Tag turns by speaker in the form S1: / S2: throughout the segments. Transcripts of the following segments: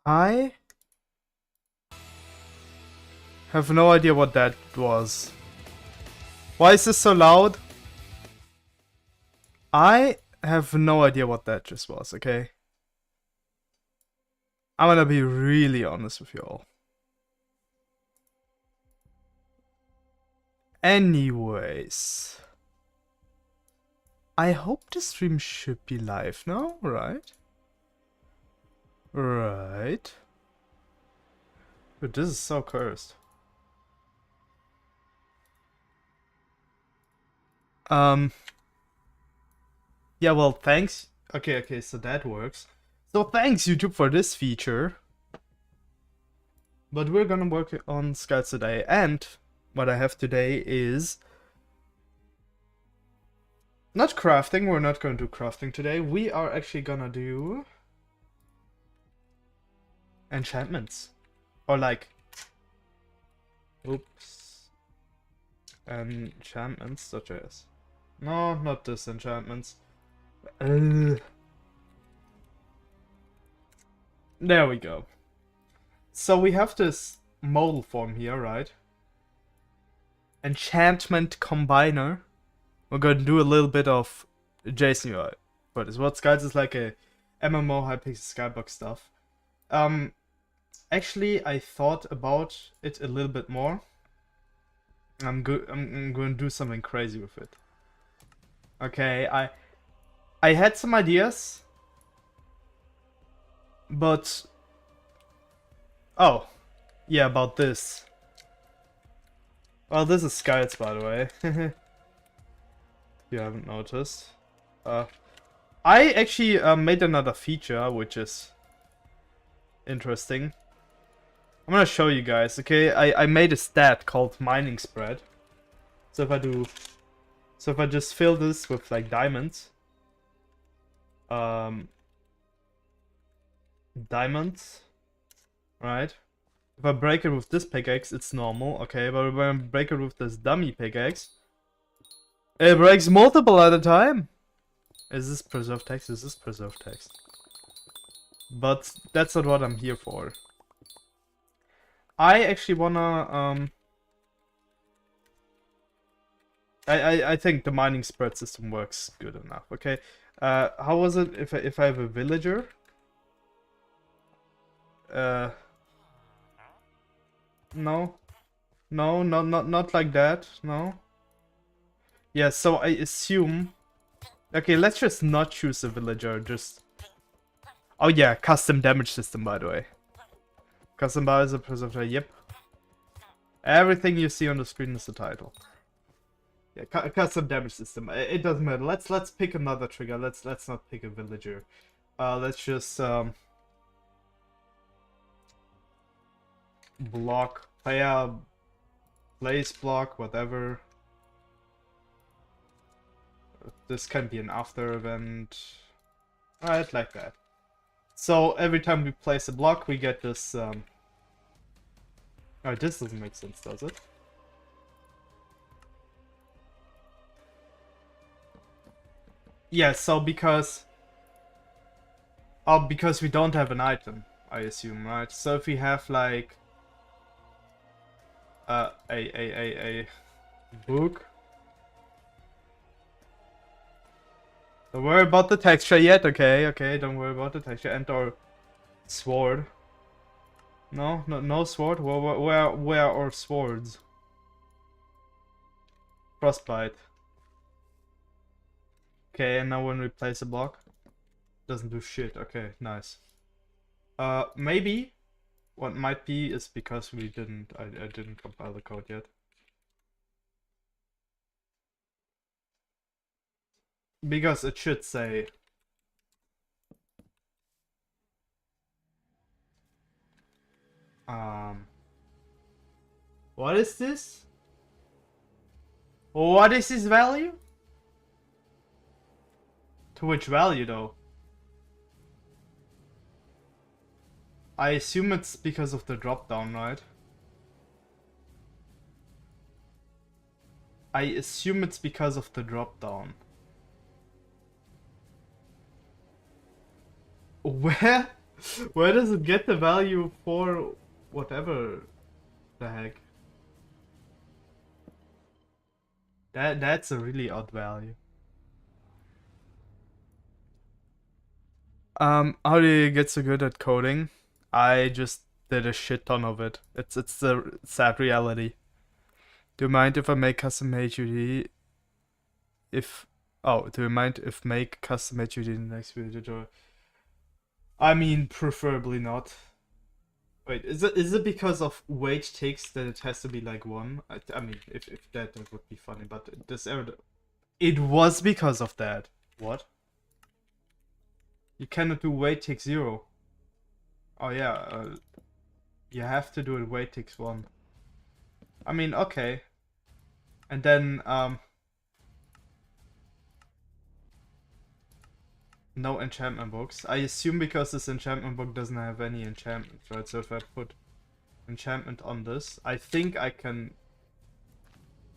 S1: I have no idea what that was. Why is this so loud? I have no idea what that just was, okay? I'm gonna be really honest with you all. Anyways. I hope the stream should be live now, right? Right. But this is so cursed. Yeah, well, thanks. Okay, so that works. So thanks, YouTube, for this feature. But we're gonna work on Skyls today, and what I have today is not crafting. We're not gonna do crafting today. We are actually gonna do enchantments. Or like... Oops. Enchantments, such as... No, not this enchantments. There we go. So we have this model form here, right? Enchantment combiner. We're going to do a little bit of JSON UI for this. What Skyls is like a MMO Hypixel Skybox stuff. Actually, I thought about it a little bit more. I'm going to do something crazy with it. Okay, I had some ideas, but oh, yeah, about this. Well, this is Skyls, by the way. If you haven't noticed. I actually made another feature, which is interesting. I'm gonna show you guys, okay? I made a stat called mining spread. So if I just fill this with like diamonds. Diamonds. Right? If I break it with this pickaxe, it's normal, okay? But when I break it with this dummy pickaxe, it breaks multiple at a time. Is this preserved text? Is this preserved text? But that's not what I'm here for. I actually wanna I think the mining spread system works good enough. Okay, how was it if I have a villager? No, not like that. No. Yeah, so I assume. Okay, let's just not choose a villager. Just. Oh yeah, custom damage system, by the way. Custom bar is a preserver. Yep. Everything you see on the screen is the title. Yeah, custom damage system. It doesn't matter. Let's pick another trigger. Let's not pick a villager. Let's just block player place block whatever. This can be an after event. Alright, like that. So every time we place a block, we get this. Alright, this doesn't make sense, does it? Yeah, so because we don't have an item, I assume, right? So if we have like a book. Don't worry about the texture yet, okay? Okay, don't worry about the texture. And our sword. No sword. Where are our swords? Frostbite. Okay, and now when we place a block, doesn't do shit. Okay, nice. Maybe what might be is because we didn't. I didn't compile the code yet. Because it should say what is this? What is this value? To which value though? I assume it's because of the drop down, right? I assume it's because of the drop down. Where Where does it get the value for whatever the heck? That's a really odd value. How do you get so good at coding? I just did a shit ton of it. It's the sad reality. Do you mind if I make custom HUD? Do you mind if make custom HUD in the next video tutorial? I mean, preferably not. Wait, is it because of wait ticks that it has to be like 1? I mean, if that would be funny, but it was because of that. What? You cannot do wait tick 0. Oh yeah, you have to do it wait ticks 1. I mean, okay. And then, no enchantment books. I assume because this enchantment book doesn't have any enchantment, right? So if I put enchantment on this, I think I can...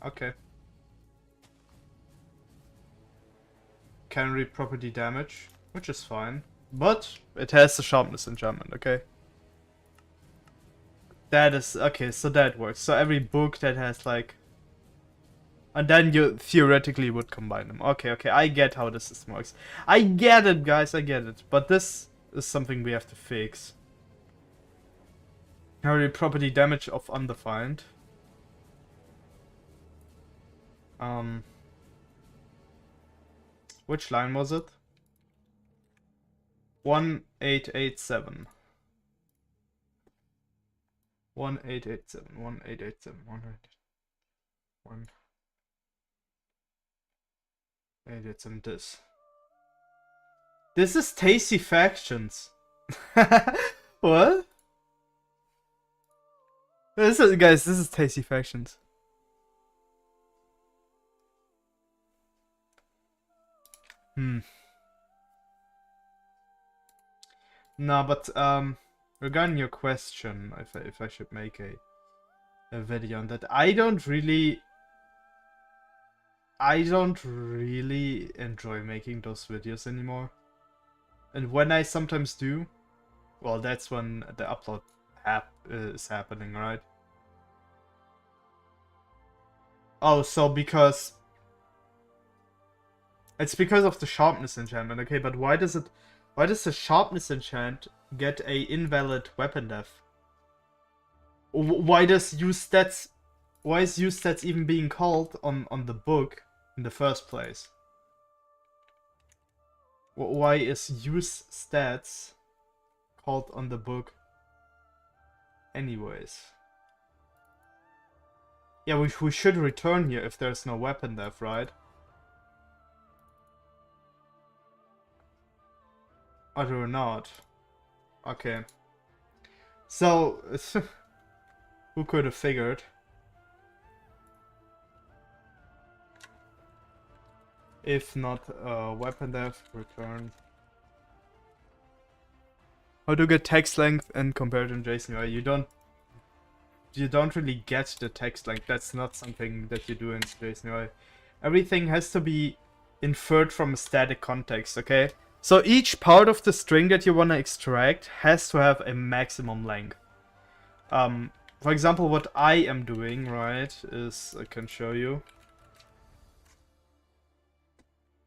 S1: Okay. Can read property damage, which is fine. But it has the sharpness enchantment, okay? That is... Okay, so that works. So every book that has like... And then you theoretically would combine them. Okay, I get how this system works. I get it, guys, I get it. But this is something we have to fix. Carry property damage of undefined. Which line was it? 1887. 1887. 1887. 1. I did some this. This is TastyFactions. What? This is, guys, this is TastyFactions. No, but regarding your question, if I should make a video on that, I don't really enjoy making those videos anymore. And when I sometimes do, well, that's when the upload app is happening, right? Oh, so because... It's because of the sharpness enchantment, okay, but why does the sharpness enchant get a invalid weapon depth? Why is use stats even being called on the book in the first place? Why is use stats called on the book anyways? Yeah, we should return here if there's no weapon depth, right? Or not. Okay. So, who could have figured? If not weapon depth, return. How to get text length and compare it in JSON UI? You don't really get the text length. That's not something that you do in JSON UI. Everything has to be inferred from a static context, okay? So each part of the string that you want to extract has to have a maximum length. For example, what I am doing, right, is I can show you.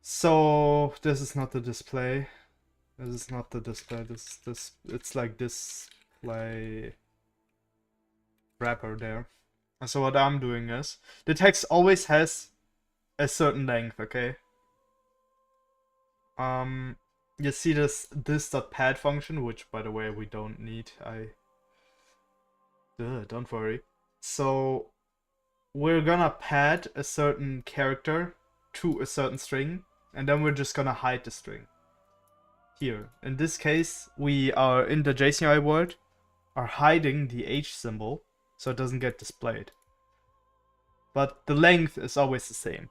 S1: So this is not the display. This is not the display. It's like display wrapper there. And so what I'm doing is the text always has a certain length, okay? You see this.pad function, which by the way we don't need. Don't worry. So we're gonna pad a certain character to a certain string, and then we're just gonna hide the string. Here, in this case, we are in the JSON UI world, are hiding the H symbol so it doesn't get displayed. But the length is always the same.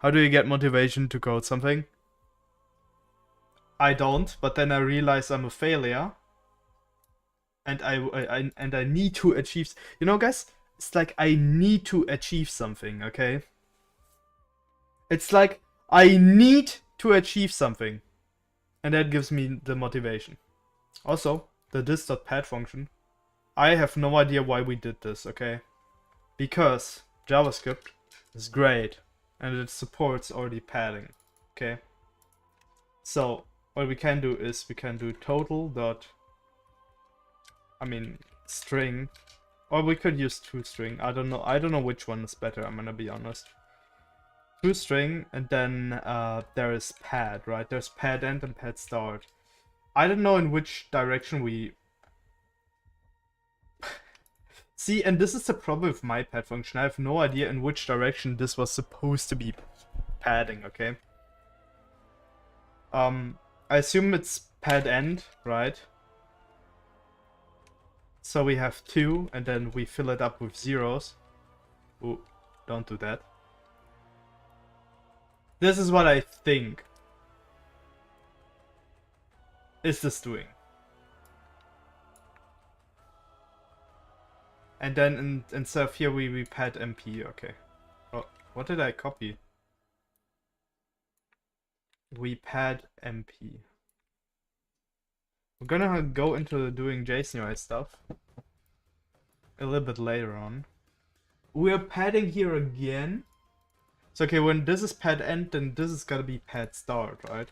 S1: How do you get motivation to code something? I don't, but then I realize I'm a failure. And I need to achieve... You know, guys, it's like I need to achieve something, okay? It's like I need to achieve something. And that gives me the motivation. Also, the this.pad function, I have no idea why we did this, okay? Because JavaScript is great and it supports already padding, okay? So what we can do is we can do total dot, string, or we could use toString. I don't know which one is better, I'm gonna be honest. ToString, and then there is pad, right? There's pad end and pad start. I don't know in which direction we... See, and this is the problem with my pad function. I have no idea in which direction this was supposed to be padding, okay? I assume it's pad end, right? So we have 2, and then we fill it up with zeros. Ooh, don't do that. This is what I think is this doing. And then instead of here we pad MP, okay. Oh, what did I copy? We pad MP. We're gonna go into doing JSON UI stuff a little bit later on. We're padding here again. So okay, when this is pad end, then this is gonna be pad start, right?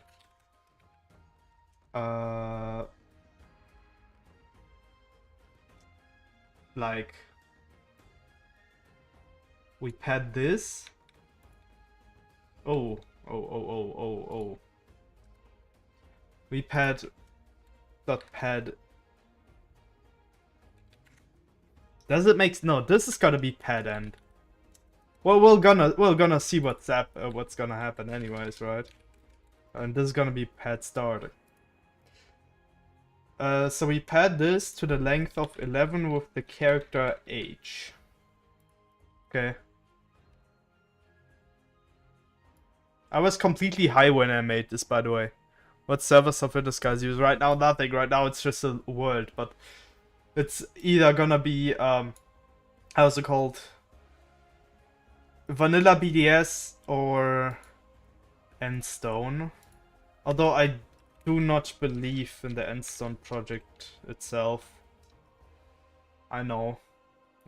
S1: Like we pad this. Oh. We pad dot pad. Does it make no? This is gotta be pad end. Well, we're gonna see what's gonna happen anyways, right? And this is gonna be pad start. So we pad this to the length of 11 with the character H. Okay. I was completely high when I made this, by the way. What server software does guys use? Right now, nothing. Right now, it's just a world, but it's either gonna be, how's it called? Vanilla BDS or Endstone. Although I do not believe in the Endstone project itself. I know.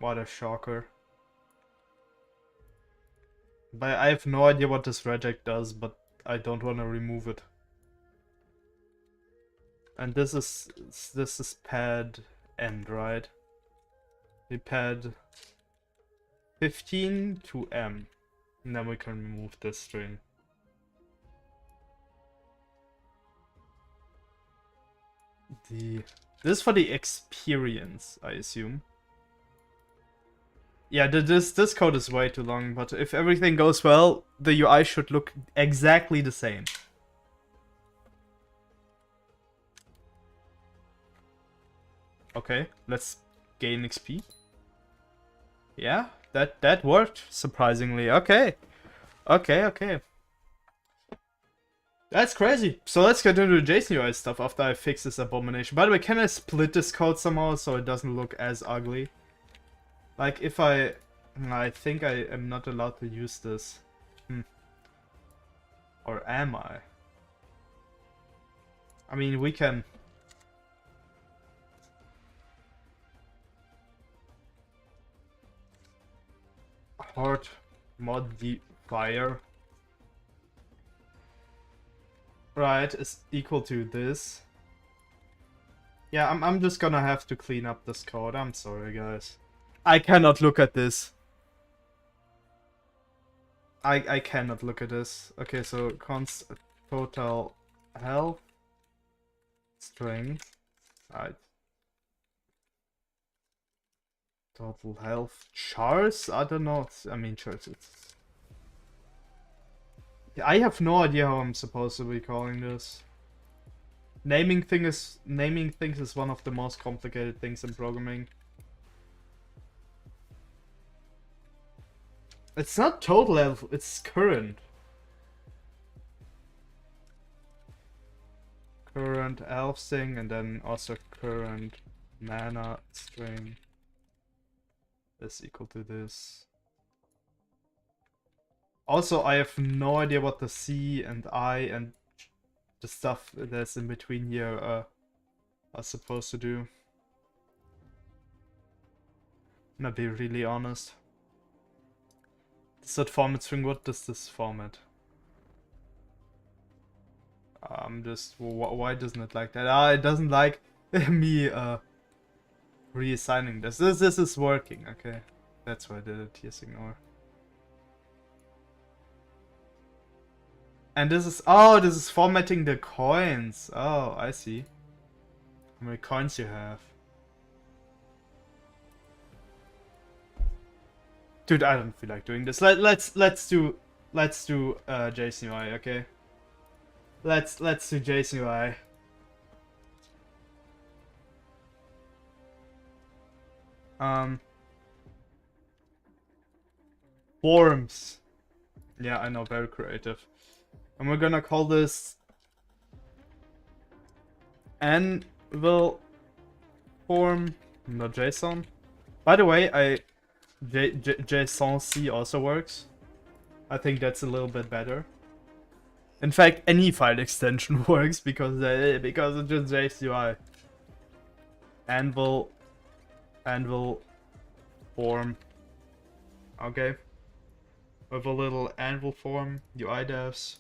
S1: What a shocker. But I have no idea what this reject does, but I don't want to remove it. And this is pad end, right? We pad 15 to M. And then we can remove this string. This is for the experience, I assume. Yeah, this code is way too long, but if everything goes well, the UI should look exactly the same. Okay, let's gain XP. Yeah, that worked, surprisingly. Okay. That's crazy. So let's get into the JSON UI stuff after I fix this abomination. By the way, can I split this code somehow so it doesn't look as ugly? Like if I think I am not allowed to use this. Or am I? I mean, we can... Hard modifier. Right, is equal to this. Yeah, I'm just gonna have to clean up this code. I'm sorry, guys. I cannot look at this. I cannot look at this. Okay, so const total health string. Right. Total health chars? I don't know. I mean, chars. I have no idea how I'm supposed to be calling this. Naming things is one of the most complicated things in programming. It's not total health, it's current. Current health thing, and then also current mana string is equal to this. Also, I have no idea what the C and I and the stuff that's in between here are supposed to do. I'm gonna be really honest. Does that format string? What does this format? Just why doesn't it like that? Ah, it doesn't like me reassigning this. This is working. Okay, that's why I did it. Yes, ignore. And this is formatting the coins. Oh, I see. How many coins you have? Dude, I don't feel like doing this. Let's do JSON UI, okay? Let's do JSON UI. Forms. Yeah, I know, very creative. And we're gonna call this Anvil form.json. By the way, JSON C also works. I think that's a little bit better. In fact, any file extension works because it's just JSON UI. Anvil form. Okay. With a little Anvil form UI devs.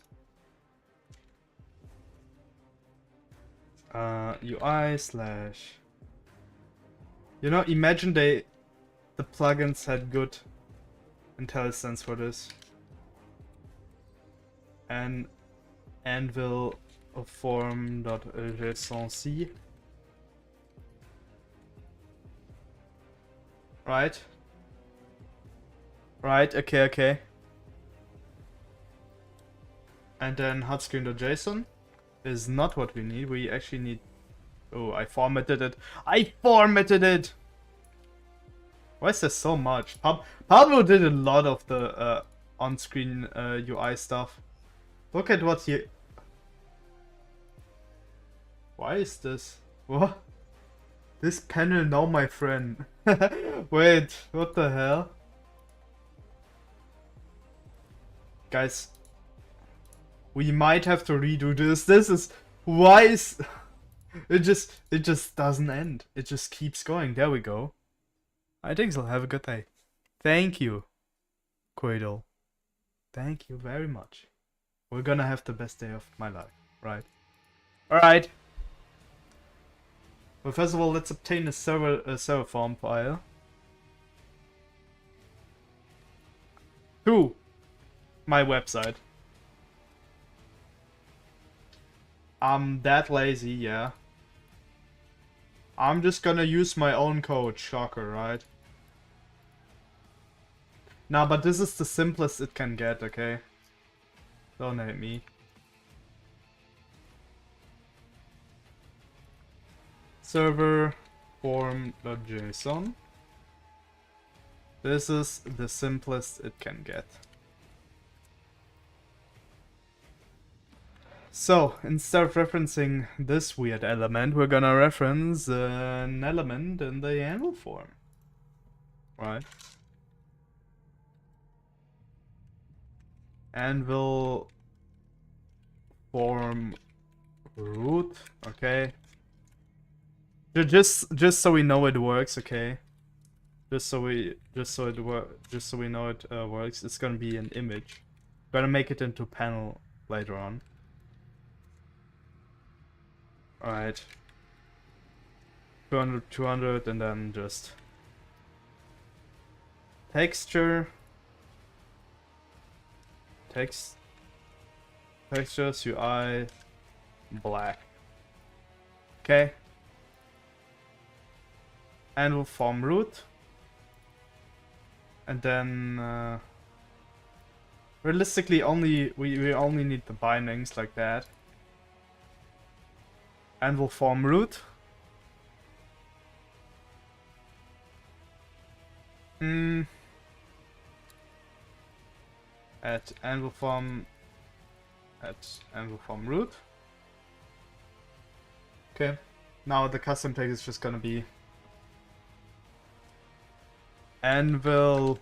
S1: UI slash. You know, imagine the plugins had good IntelliSense for this. And Anvil form.json C. Right? Right, okay. And then hotscreen.json is not what we need. We actually need... Oh, I formatted it. Why is there so much? Pablo did a lot of the on-screen UI stuff. Look at what he... Why is this? What? This panel now, my friend. Wait, what the hell? Guys, we might have to redo this. This is... Why is... It just doesn't end. It just keeps going. There we go. I think so. Have a good day. Thank you, Quaidle. Thank you very much. We're gonna have the best day of my life, right? Alright. Well, first of all, let's obtain a server form file. To my website. I'm that lazy, yeah. I'm just gonna use my own code, shocker, right? Nah, but this is the simplest it can get, okay? Don't hate me. Server form.json. This is the simplest it can get. So, instead of referencing this weird element, we're gonna reference an element in the Anvil form. Right? Anvil form root, okay. Just so we know it works, okay. Just so we know it works. It's gonna be an image. Gonna make it into panel later on. Alright. 200, and then just textures UI black. Okay. Anvil form root. And then realistically we only need the bindings like that. Anvil form root. At Anvil form root. Okay. Now the custom tag is just gonna be Anvil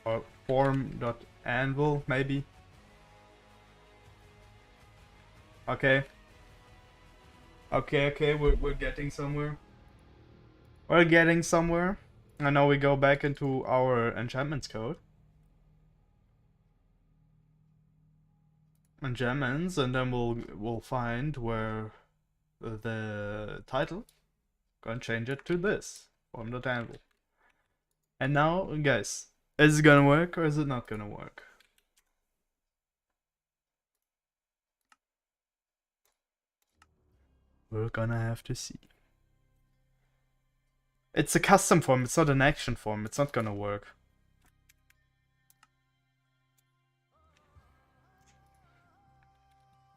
S1: or form.anvil maybe. Okay. Okay, we're getting somewhere. We're getting somewhere. And now we go back into our enchantments code. Enchantments, and then we'll find where the title. Gonna change it to this from the title. And now, guys, is it gonna work or is it not gonna work? We're gonna have to see. It's a custom form, it's not an action form, it's not gonna work.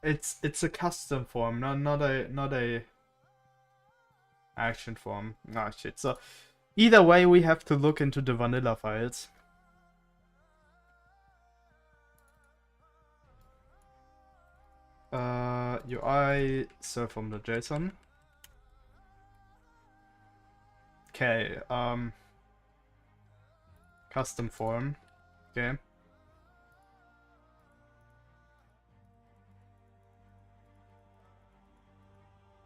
S1: It's a custom form, not a action form. Nah, shit. So either way, we have to look into the vanilla files. UI serve from the JSON. Okay, custom form. Okay.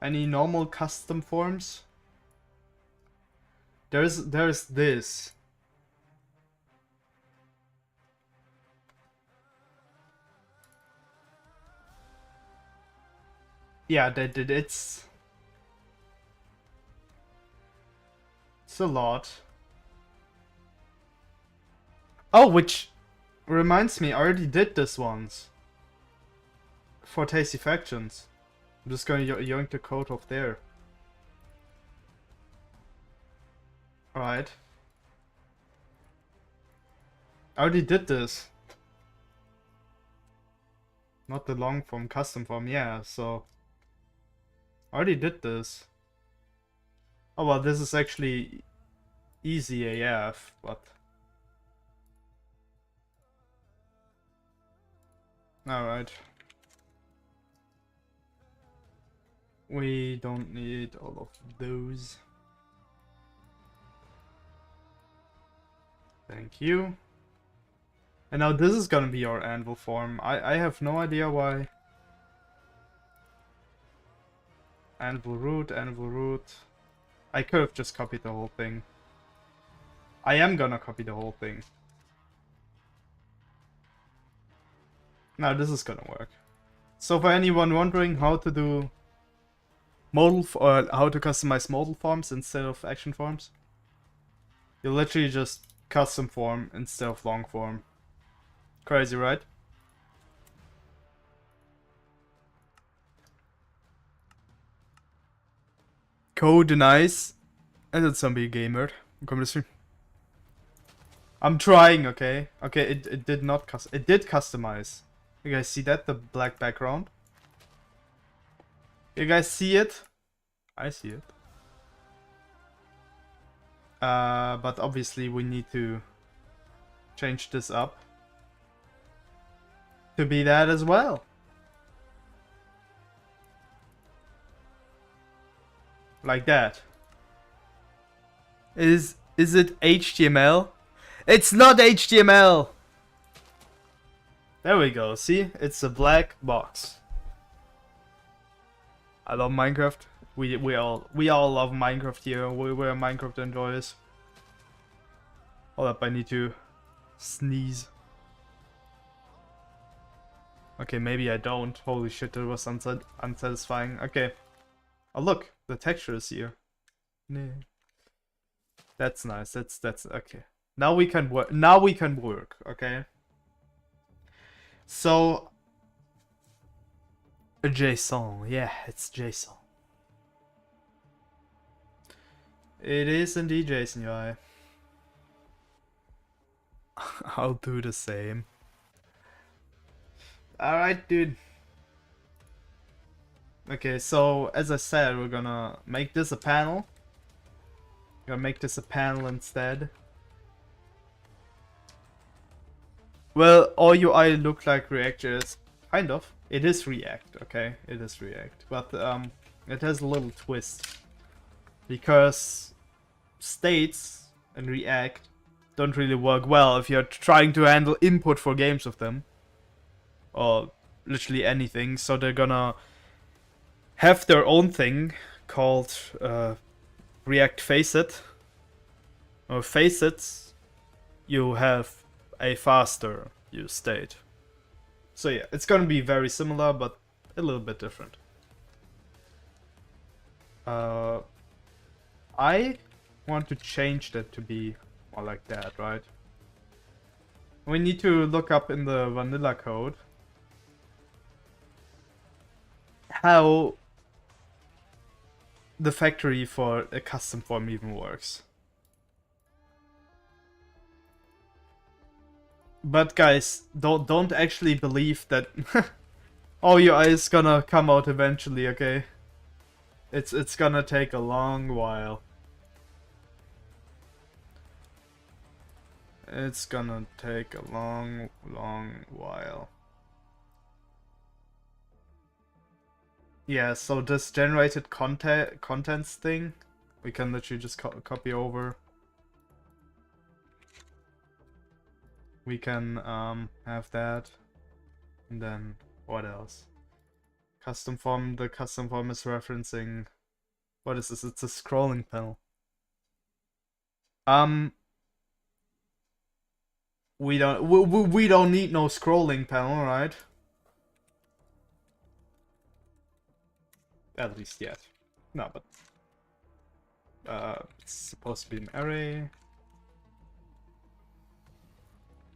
S1: Any normal custom forms? There's this. Yeah, it's a lot. Oh, which reminds me, I already did this once. For TastyFactions. I'm just going to yoink the code off there. Alright. I already did this. Not the long form, custom form, yeah, so... I already did this. Oh well, this is actually easy AF, but... Alright. We don't need all of those. Thank you. And now this is gonna be our anvil form. I have no idea why. Anvil root, anvil root. I could have just copied the whole thing. I am gonna copy the whole thing. Now this is gonna work. So for anyone wondering how to do modal or how to customize modal forms instead of action forms, you literally just custom form instead of long form. Crazy, right? Code nice. And it's zombie gamer. Come to I'm trying, okay? Okay, it did not it did customize. You guys see that? The black background? You guys see it? I see it. But obviously we need to change this up to be that as well. Like that. Is it HTML? It's not HTML! There we go, see? It's a black box. I love Minecraft. We all love Minecraft here. We're Minecraft enjoyers. Hold up, I need to sneeze. Okay, maybe I don't. Holy shit, that was unsatisfying. Okay. Oh look, the texture is here. That's nice. That's okay. Now we can work. Now we can work. Okay. So a JSON. Yeah, it's JSON. It is indeed JSON UI. I'll do the same. Alright, dude. Okay, so as I said, we're gonna make this a panel. Gonna make this a panel instead. Well, all UI look like React.js. Kind of. It is React, okay? It is React. But it has a little twist. Because states in React don't really work well if you're trying to handle input for games of them. Or literally anything. So they're gonna have their own thing called React Facet. Or Facets, you have a faster use state. So yeah, it's gonna be very similar, but a little bit different. I want to change that to be more like that, right? We need to look up in the vanilla code how the factory for a custom form even works. But guys, don't actually believe that oh, UI is gonna come out eventually, okay? It's gonna take a long while. It's gonna take a long while. Yeah, so this generated contents thing, we can literally just copy over. We can have that, and then what else? Custom form. The custom form is referencing. What is this? It's a scrolling panel. We don't need no scrolling panel, right? At least yet. No, but it's supposed to be an array.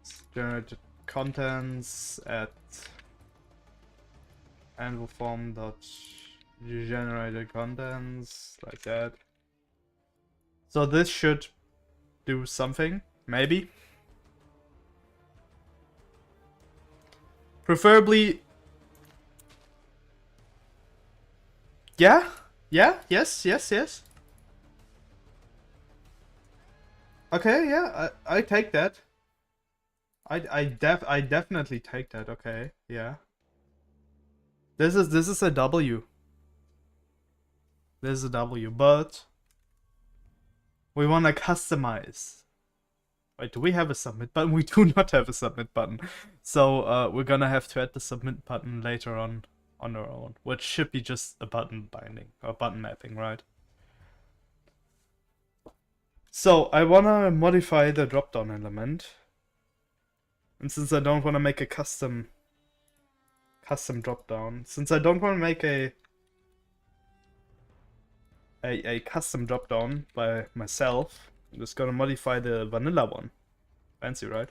S1: It's generated contents at anvil form dot generated contents, like that. So this should do something, maybe. Preferably. Yeah, yes. Okay, yeah, I take that. I definitely take that. Okay, yeah. This is a W. This is a W, but we want to customize. Wait, do we have a submit button? We do not have a submit button. So we're gonna have to add the submit button later on our own, which should be just a button binding or button mapping, right? So I wanna modify the dropdown element. And since I don't want to make a custom dropdown, since I don't want to make a custom dropdown by myself, I'm just gonna modify the vanilla one. Fancy, right?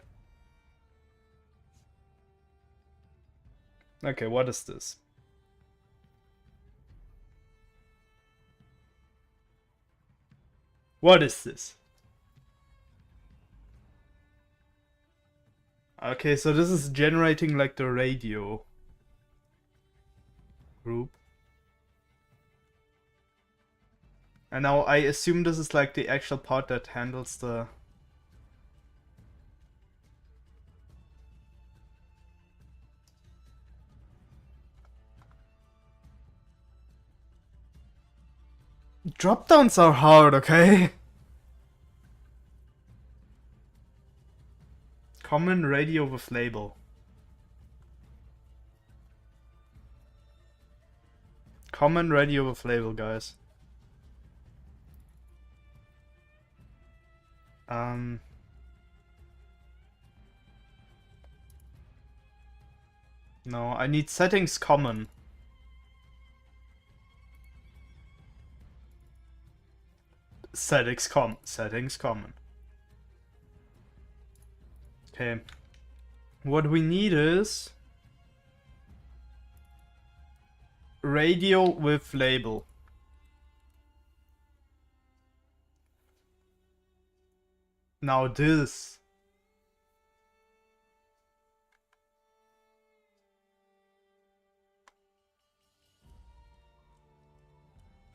S1: Okay, what is this? What is this? Okay, so this is generating like the radio group. And now I assume this is like the actual part that handles the... Dropdowns are hard, okay? Common radio with label. Common radio with label, guys. No, I need settings common. Settings common. Okay. What we need is radio with label. Now this.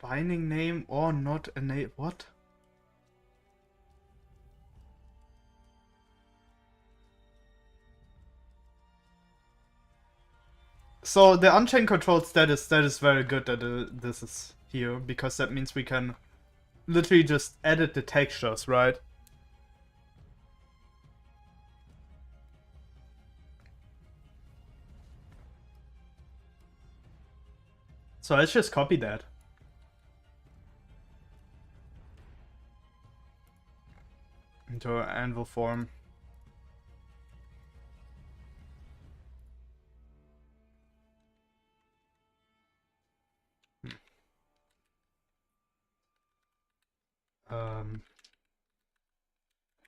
S1: Binding name or not a name. What? So the unchained control status, that is very good that this is here, because that means we can literally just edit the textures, right? So let's just copy that. Into our anvil form.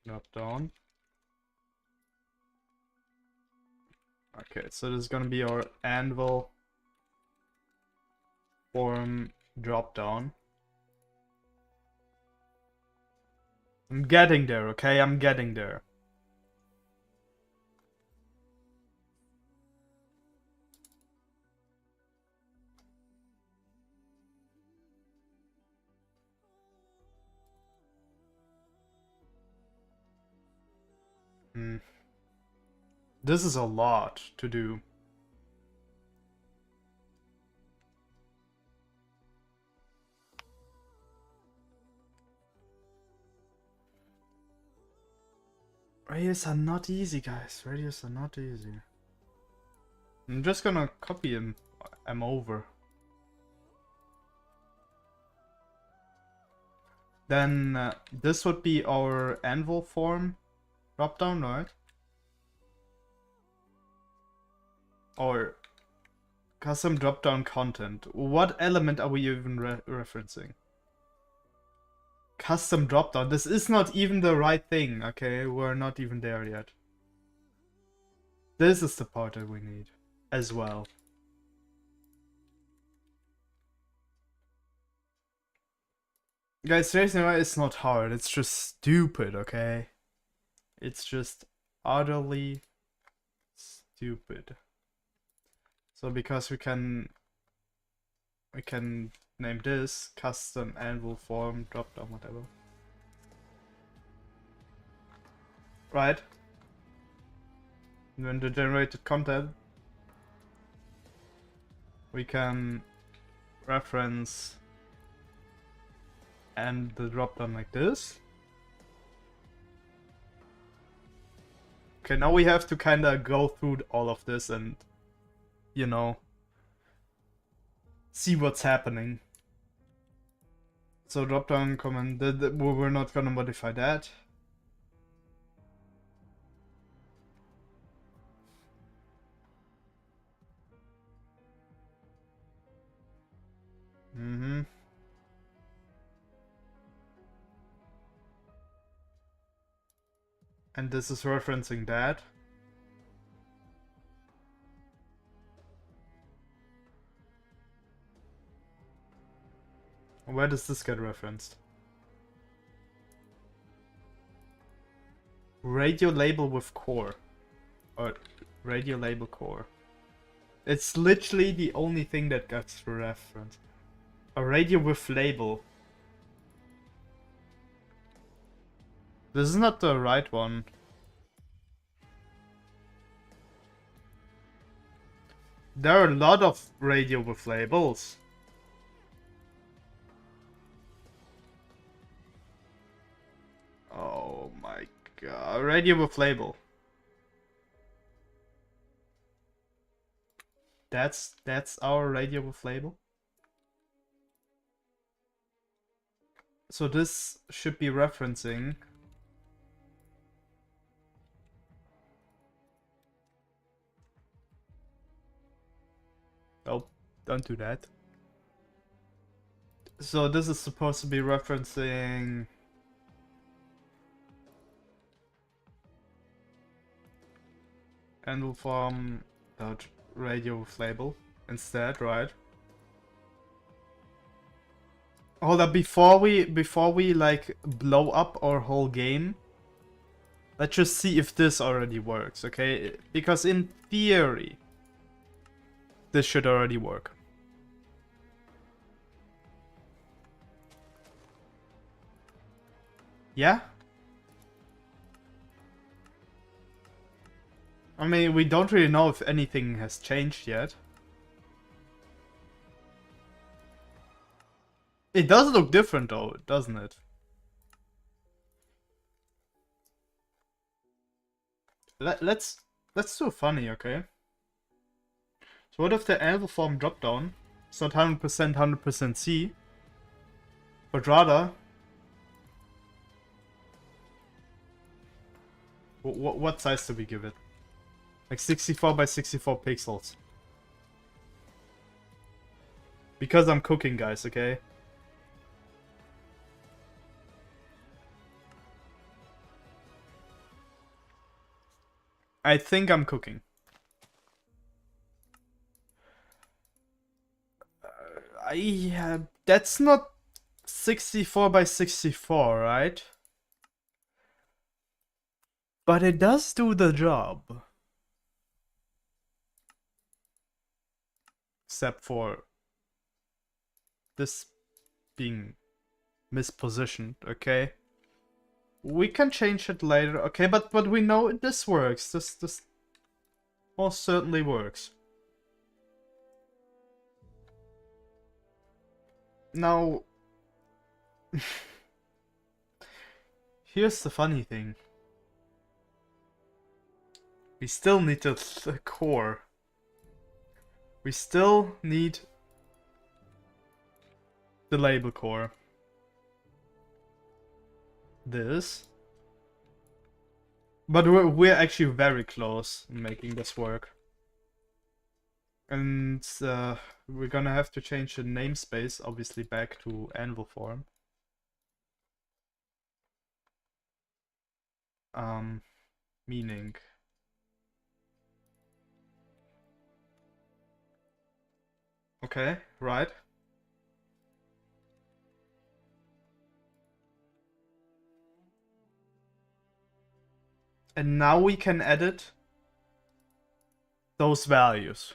S1: Drop down. Okay, so this is gonna be our anvil form drop down. I'm getting there, okay? I'm getting there. This is a lot to do. Radios are not easy, guys. Radios are not easy. I'm just gonna copy him over. Then this would be our anvil form dropdown, right? Or custom dropdown content. What element are we even referencing? Custom dropdown. This is not even the right thing, okay? We're not even there yet. This is the part that we need as well. Guys, seriously, it's not hard. It's just stupid, okay? It's just utterly stupid. So because we can name this custom anvil form dropdown, whatever. Right? And when the generated content, we can reference and the dropdown like this. Okay, now we have to kind of go through all of this and, you know, see what's happening. So dropdown comment, we're not gonna modify that. And this is referencing that. Where does this get referenced? Radio label with core. Or radio label core. It's literally the only thing that gets referenced. A radio with label. This is not the right one. There are a lot of radio with labels. Oh my god. Radio with label. That's our radio with label. So this should be referencing oh, don't do that. So this is supposed to be referencing anvil form dot radio with label instead, right? Hold up, before we like blow up our whole game, let's just see if this already works, okay? Because in theory, this should already work. Yeah? I mean, we don't really know if anything has changed yet. It does look different though, doesn't it? Let's do funny, okay? So what if the anvil form dropdown It's not 100% C, but rather what size do we give it? Like 64 by 64 pixels. Because I'm cooking, guys, okay? I think I'm cooking. That's not 64 by 64, right? But it does do the job. Except for this being mispositioned, okay? We can change it later, okay? But we know this works. This most certainly works. Now, here's the funny thing. We still need the core. We still need the label core. This. But we're actually very close in making this work. And we're gonna have to change the namespace, obviously, back to anvil form. Meaning. Okay, right. And now we can edit those values.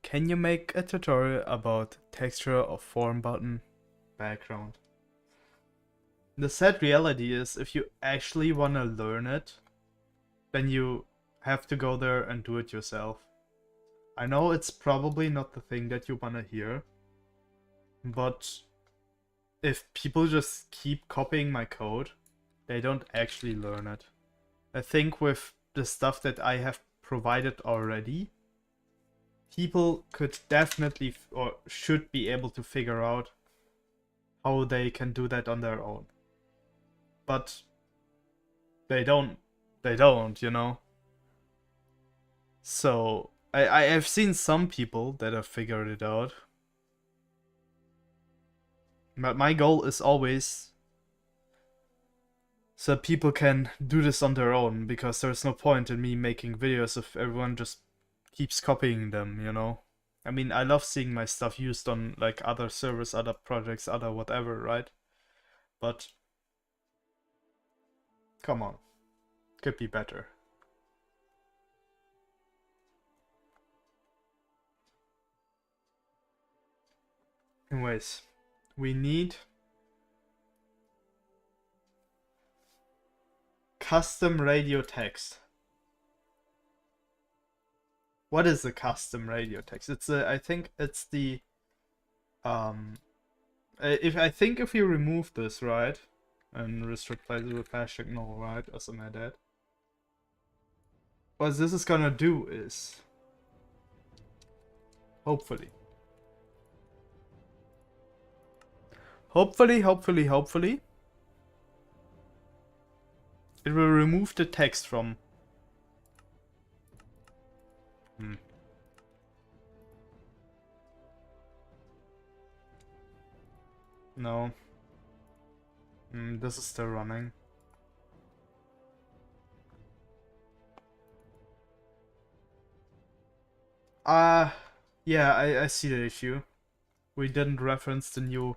S1: Can you make a tutorial about texture of form button background? The sad reality is, if you actually want to learn it, then you have to go there and do it yourself. I know it's probably not the thing that you want to hear, but if people just keep copying my code, they don't actually learn it. I think with the stuff that I have provided already, people could definitely or should be able to figure out how they can do that on their own. But they don't, you know? So, I have seen some people that have figured it out. But my goal is always so people can do this on their own, because there's no point in me making videos if everyone just keeps copying them, you know? I mean, I love seeing my stuff used on like other servers, other projects, other whatever, right? But come on, could be better. Anyways, we need custom radio text. What is the custom radio text? It's I think it's the if you remove this, right, and just replace it with hashtag null, right, or something like that, what this is gonna do is hopefully it will remove the text from No. This is still running. Yeah, I see the issue. We didn't reference the new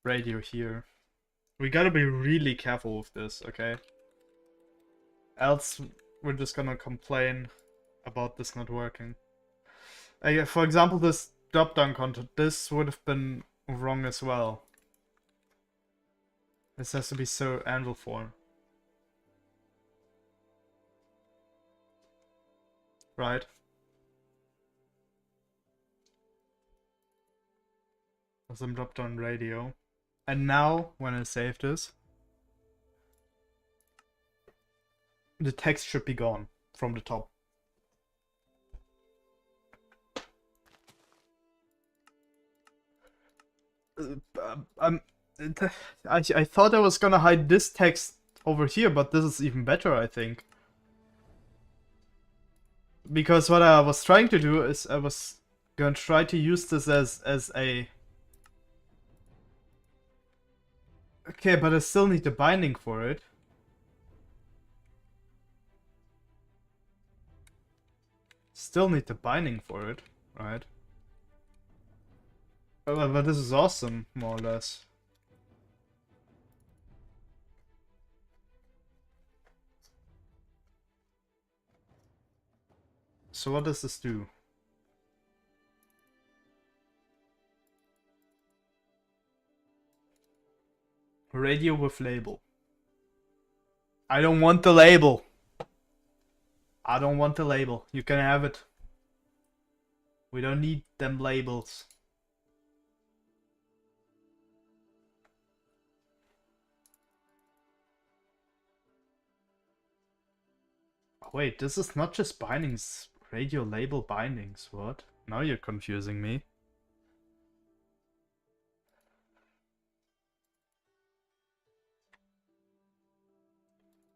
S1: radio here. We gotta be really careful with this, okay? Else we're just gonna complain about this not working. For example, this drop-down content, this would have been wrong as well. This has to be so anvil form. Right? Some drop-down radio. And now, when I save this, The text should be gone from the top. I thought I was gonna hide this text over here, but this is even better, I think. Because what I was trying to do is I was gonna try to use this as a... Okay, but I still need the binding for it. Still need the binding for it, right? But this is awesome, more or less. So what does this do? Radio with label. I don't want the label. I don't want the label. You can have it. We don't need them labels. Oh, wait, this is not just bindings. Radio label bindings. What? Now you're confusing me.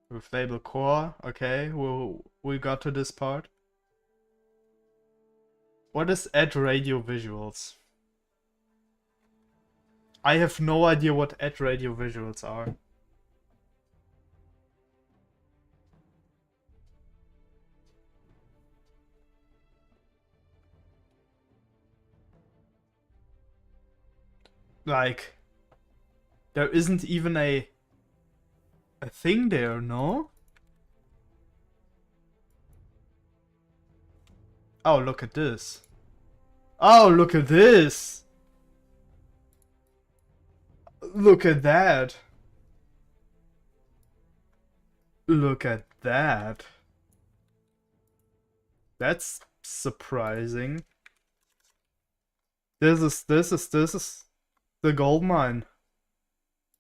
S1: With label core, okay, we got to this part. What is add radio visuals? I have no idea what add radio visuals are. Like, there isn't even a thing there, no? Oh, look at this. Oh, look at this. Look at that. Look at that. That's surprising. This is the gold mine.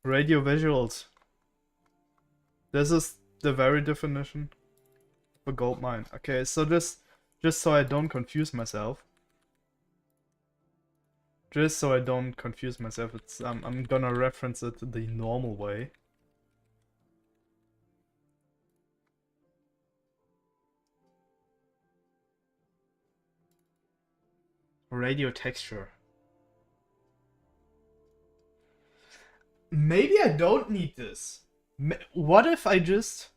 S1: Radio visuals. This is the very definition of a gold mine. Okay, so this, just so I don't confuse myself. Just so I don't confuse myself, it's I'm gonna reference it the normal way. Radio texture. Maybe I don't need this. What if I just...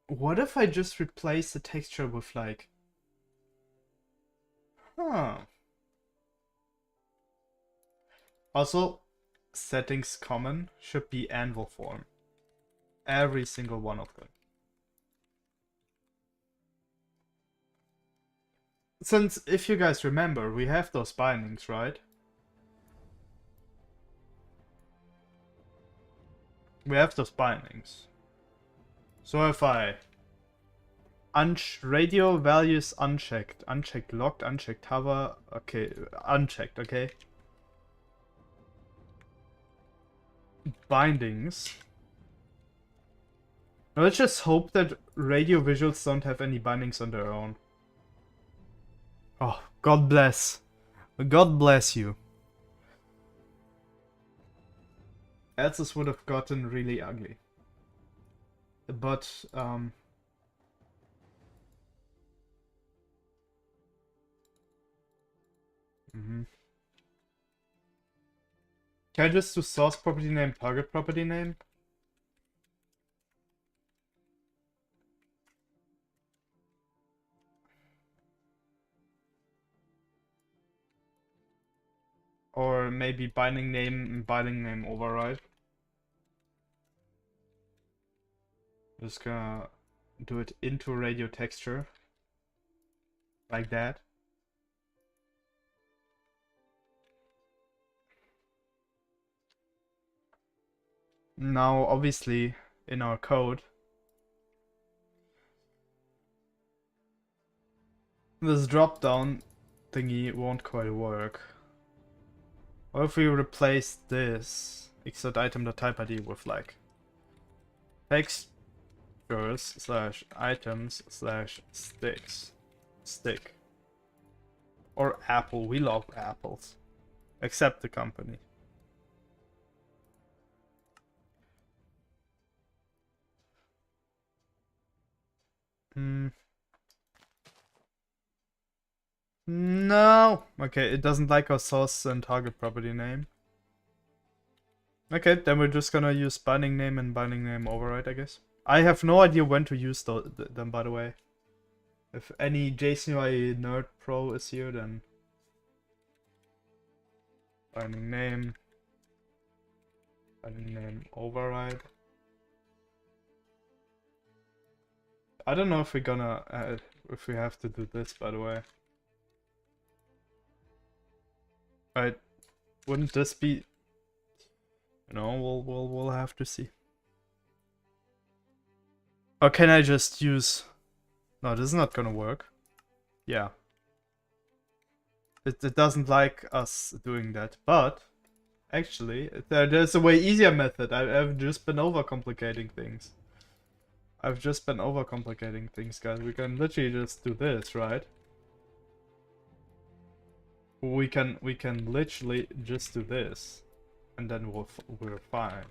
S1: What if I just replace the texture with like... Huh. Also, settings common should be anvil form. Every single one of them. Since, if you guys remember, we have those bindings, right? We have those bindings. So if I... radio values unchecked. Unchecked locked, unchecked hover. Okay, unchecked, okay. Bindings. Now let's just hope that radio visuals don't have any bindings on their own. Oh, God bless. God bless you. Else this would have gotten really ugly. But, Can I just do source property name, target property name? Or maybe binding name and binding name override. Just gonna do it into radio texture. Like that. Now, obviously, in our code, this drop down thingy won't quite work. What if we replace this exert item.type ID with like textures slash items slash sticks stick or apple? We love apples, except the company. No. Okay, it doesn't like our source and target property name. Okay, then we're just gonna use binding name and binding name override, I guess. I have no idea when to use them, by the way. If any JSON UI nerd pro is here, then binding name override. I don't know if we're gonna if we have to do this, by the way. Right? Wouldn't this be? You know, we'll have to see. Or can I just use? No, this is not gonna work. Yeah. It doesn't like us doing that, but actually, there's a way easier method. I've just been overcomplicating things. Guys. We can literally just do this, right? We can literally just do this, and then we're fine.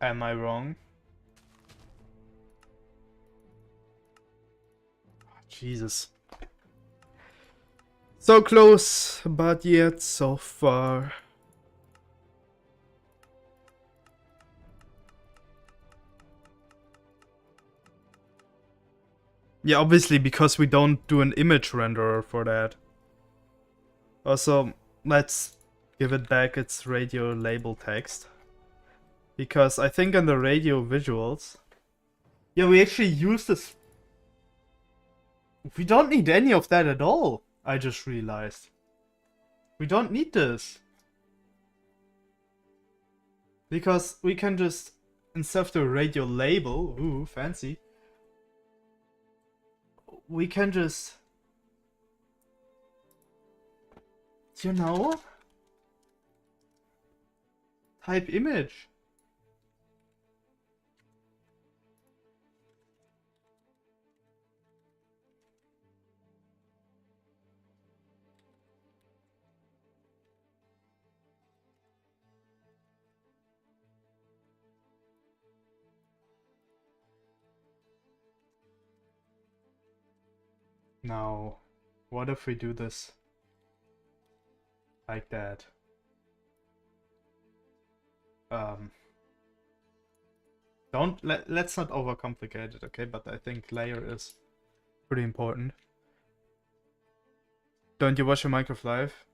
S1: Am I wrong? Oh, Jesus. So close, but yet so far. Yeah, obviously, because we don't do an image renderer for that. Also, let's give it back its radio label text. Because I think in the radio visuals... Yeah, we actually use this... We don't need any of that at all, I just realized. We don't need this. Because we can just, instead of the radio label, ooh, fancy, we can just, you know, type image. Now, what if we do this like that? Let's not overcomplicate it, okay? But I think layer is pretty important. Don't you watch your Minecraft Live?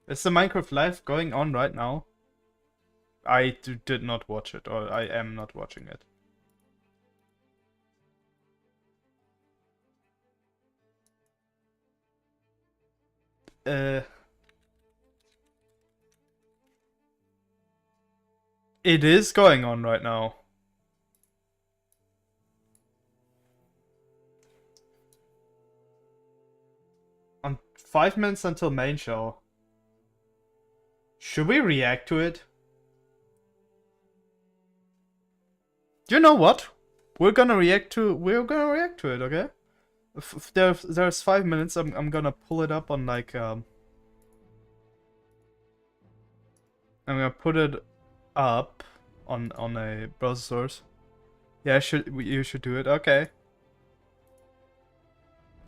S1: Is the Minecraft Live going on right now? I did not watch it, or I am not watching it. It is going on right now. On 5 minutes until main show. Should we react to it? You know what? We're gonna react to it, okay? If there's 5 minutes, I'm gonna pull it up on like I'm gonna put it up on a browser source. Yeah, you should do it. Okay.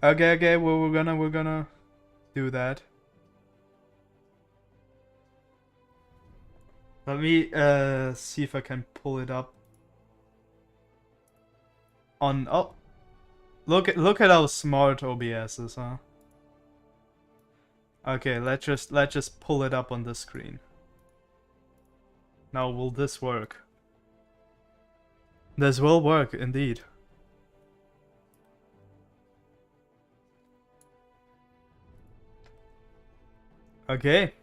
S1: Okay. Well, we're gonna do that. Let me see if I can pull it up. Oh, look at how smart OBS is, huh? Okay, let's just pull it up on the screen. Now, will this work? This will work, indeed. Okay.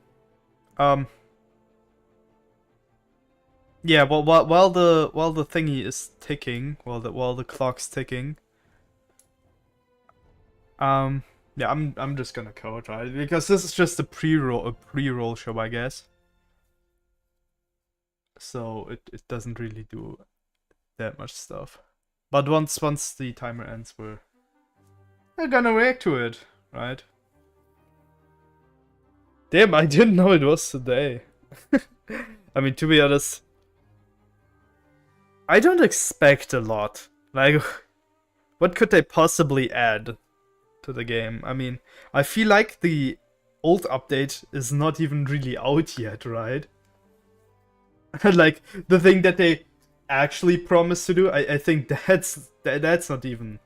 S1: Yeah. Well, while the thingy is ticking, while the clock's ticking, Yeah, I'm just gonna code, right? Because this is just a pre-roll show, I guess. So it doesn't really do that much stuff. But once the timer ends, we're gonna react to it, right? Damn, I didn't know it was today. I mean, to be honest, I don't expect a lot. Like, what could they possibly add to the game? I mean, I feel like the old update is not even really out yet, right? Like, the thing that they actually promised to do, I think that's not even,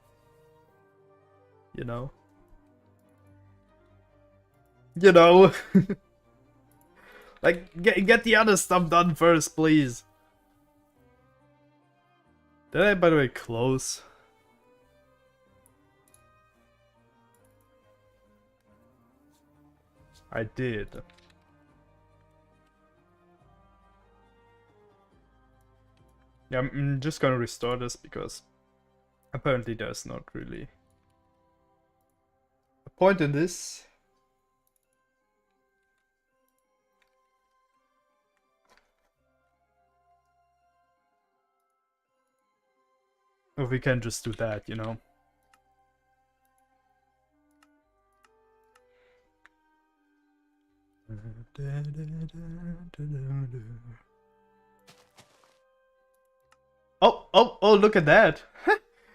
S1: you know? You know? Like, get the other stuff done first, please. Did I, by the way, close? I did. Yeah, I'm just gonna restore this because apparently there's not really a point in this. If we can just do that, you know. Oh, look at that.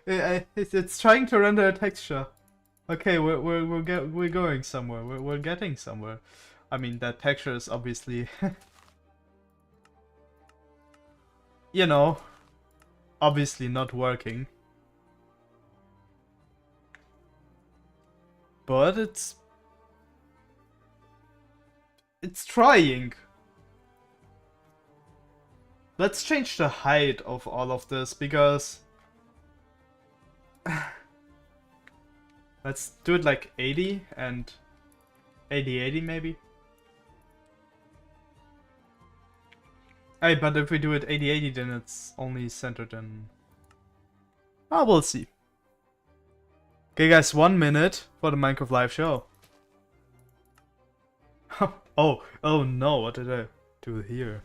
S1: It's trying to render a texture. Okay, we're going somewhere. We're getting somewhere. I mean, that texture is obviously you know, obviously not working. But it's trying. Let's change the height of all of this because let's do it like 80 and 80 maybe. Hey, but if we do it 80 then it's only centered in... Oh, we'll see. Okay guys, 1 minute for the Minecraft live show. oh no, what did I do here?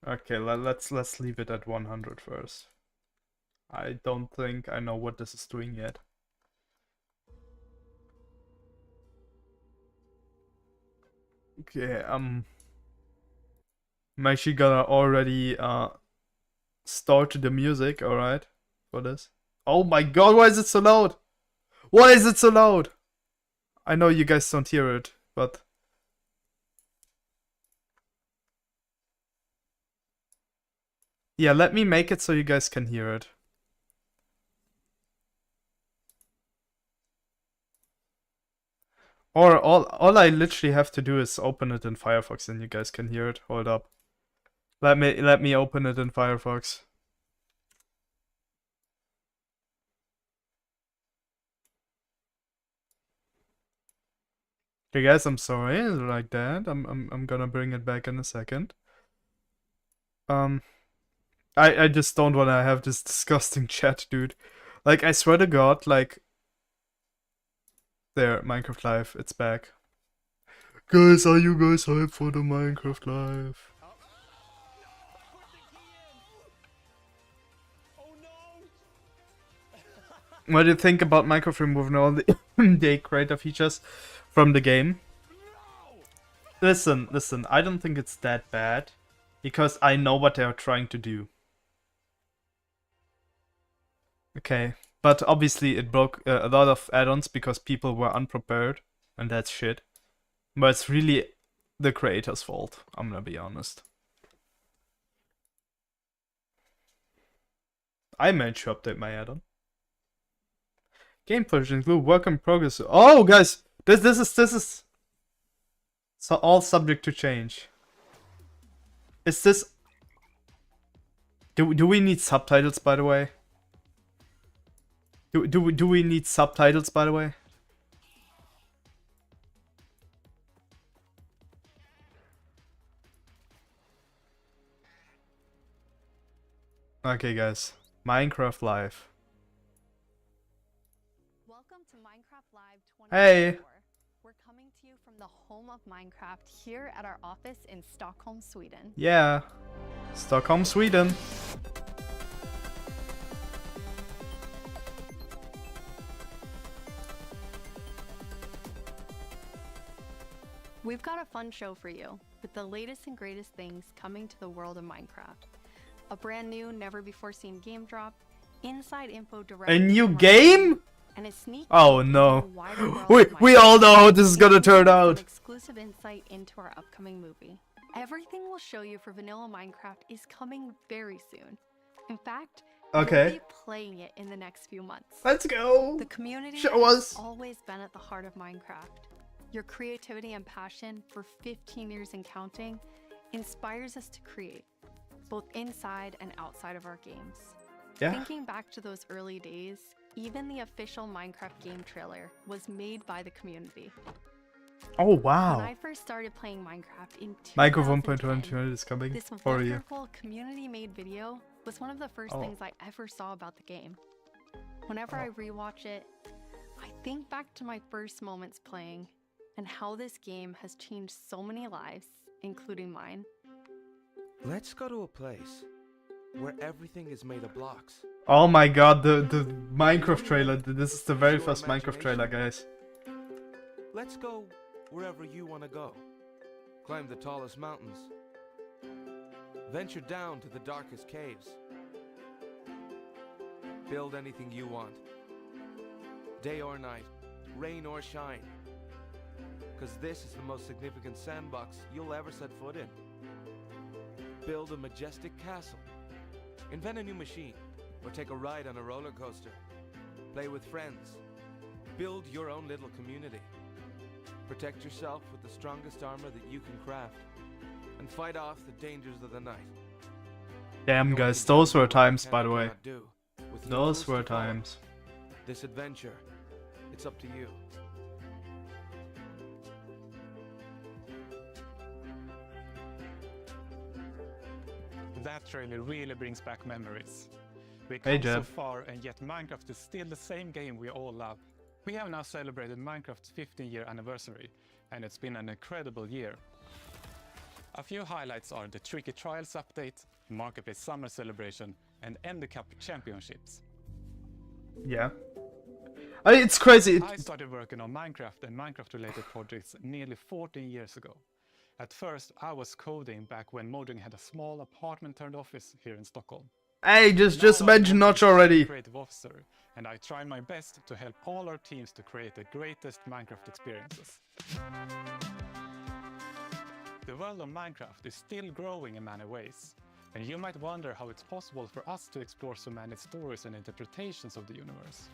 S1: Okay, let's leave it at 100 first. I don't think I know what this is doing yet. Okay, I'm actually gonna already start the music, alright, for this. Oh my god, why is it so loud? Why is it so loud? I know you guys don't hear it, but... Yeah, let me make it so you guys can hear it. Or all I literally have to do is open it in Firefox and you guys can hear it. Hold up. Let me open it in Firefox. Okay guys, I'm sorry like that. I'm gonna bring it back in a second. I just don't wanna have this disgusting chat, dude. Like, I swear to god, like... There, Minecraft Live, it's back. Guys, are you guys hyped for the Minecraft Live? What do you think about Minecraft removing all the creator features from the game? Listen, I don't think it's that bad, because I know what they are trying to do. Okay, but obviously it broke a lot of add-ons because people were unprepared, and that's shit. But it's really the creator's fault, I'm gonna be honest. I managed to update my add-on. Game footage include work in progress. Oh, guys, this is so all subject to change. Is this... Do we need subtitles, by the way? Do we need subtitles, by the way? Okay, guys. Minecraft Live.
S2: Welcome to
S1: Hey.
S2: We're coming to you from the home of Minecraft here at our office in Stockholm, Sweden.
S1: Yeah. Stockholm, Sweden.
S2: We've got a fun show for you with the latest and greatest things coming to the world of Minecraft. A brand new, never-before-seen game drop, inside info directly
S1: A new
S2: from our
S1: game?
S2: team, and a sneak
S1: Oh
S2: peek
S1: no.
S2: into the wider world of
S1: We
S2: Minecraft,
S1: all know how this is gonna turn
S2: including some
S1: out.
S2: exclusive insight into our upcoming movie. Everything we'll show you for vanilla Minecraft is coming very soon. In fact, we'll be playing it in the next few months.
S1: Let's go.
S2: The community
S1: Show
S2: has
S1: us.
S2: always been at the heart of Minecraft. Your creativity and passion for 15 years and counting inspires us to create, both inside and outside of our games.
S1: Yeah.
S2: Thinking back to those early days, even the official Minecraft game trailer was made by the community.
S1: Oh
S2: When
S1: wow.
S2: I first started playing Minecraft in
S1: Minecraft
S2: 2010,
S1: 1.1 is coming
S2: this
S1: for you.
S2: wonderful community-made video was one of the first things I ever saw about the game. Whenever I rewatch it, I think back to my first moments playing and how this game has changed so many lives, including mine.
S3: Let's go to a place where everything is made of blocks.
S1: Oh my god, the Minecraft trailer. This is the very first Minecraft trailer, guys.
S3: Let's go wherever you want to go. Climb the tallest mountains. Venture down to the darkest caves. Build anything you want. Day or night, rain or shine. Because this is the most significant sandbox you'll ever set foot in. Build a majestic castle. Invent a new machine. Or take a ride on a roller coaster. Play with friends. Build your own little community. Protect yourself with the strongest armor that you can craft. And fight off the dangers of the night.
S1: Damn guys, those were times, by the way. Those were times.
S3: This adventure, it's up to you.
S4: That trailer really brings back memories. We
S1: Hey,
S4: come so
S1: Jeb.
S4: far, and yet Minecraft is still the same game we all love. We have now celebrated Minecraft's 15-year anniversary, and it's been an incredible year. A few highlights are the Tricky Trials update, Marketplace Summer Celebration, and Ender Cup Championships.
S1: Yeah. I mean, it's crazy.
S4: I started working on Minecraft and Minecraft-related projects nearly 14 years ago. At first, I was coding back when modding had a small apartment-turned office here in Stockholm.
S1: Hey, just mention Notch already.
S4: Creative officer, and I try my best to help all our teams to create the greatest Minecraft experiences. The world of Minecraft is still growing in many ways, and you might wonder how it's possible for us to explore so many stories and interpretations of the universe.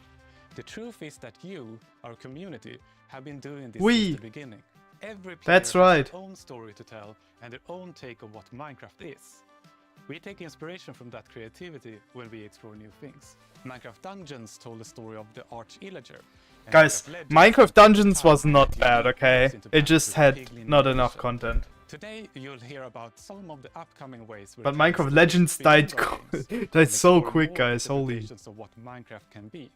S4: The truth is that you, our community, have been doing this since the beginning. Every player
S1: That's right.
S4: has their own story to tell and their own take on what Minecraft is. We take inspiration from that creativity when we explore new things. Minecraft Dungeons told the story of the Arch-Illager.
S1: Guys, Minecraft Dungeons was not bad, okay? It just had not enough content.
S4: Today you'll hear about some of the upcoming ways
S1: But Minecraft Legends died so quick, guys. Holy.
S4: Of what Minecraft can be.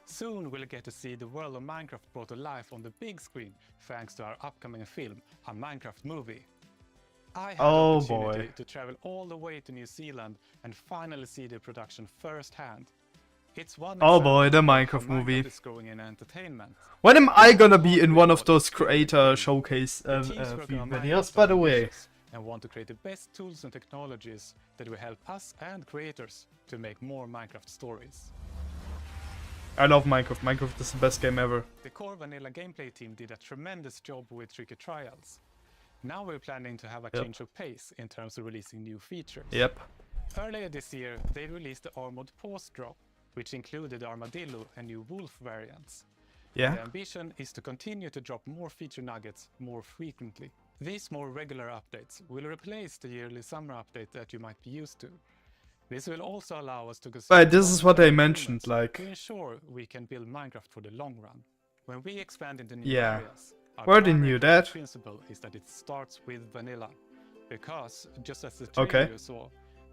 S4: Soon we'll get to see the world of Minecraft brought to life on the big screen thanks to our upcoming film, a Minecraft movie. I had the opportunity to travel all the way to New Zealand and finally see the production firsthand. It's one
S1: the Minecraft movie.
S4: Is growing in entertainment.
S1: When am I gonna be in one of those creator showcase videos, by the way?
S4: And want to create the best tools and technologies that will help us and creators to make more Minecraft stories.
S1: I love Minecraft. Minecraft is the best game ever.
S4: The core vanilla gameplay team did a tremendous job with Tricky Trials. Now we're planning to have a change of pace in terms of releasing new features.
S1: Yep.
S4: Earlier this year, they released the Armored Paws drop, which included the Armadillo and new Wolf variants.
S1: Yeah.
S4: The ambition is to continue to drop more feature nuggets more frequently. These more regular updates will replace the yearly summer update that you might be used to. This will also allow us to
S1: But this is what I mentioned, like,
S4: to ensure we can build Minecraft for the long run. When we expand into new areas, our
S1: already knew that.
S4: principle is that it starts with vanilla. Because, just as the trailer you saw,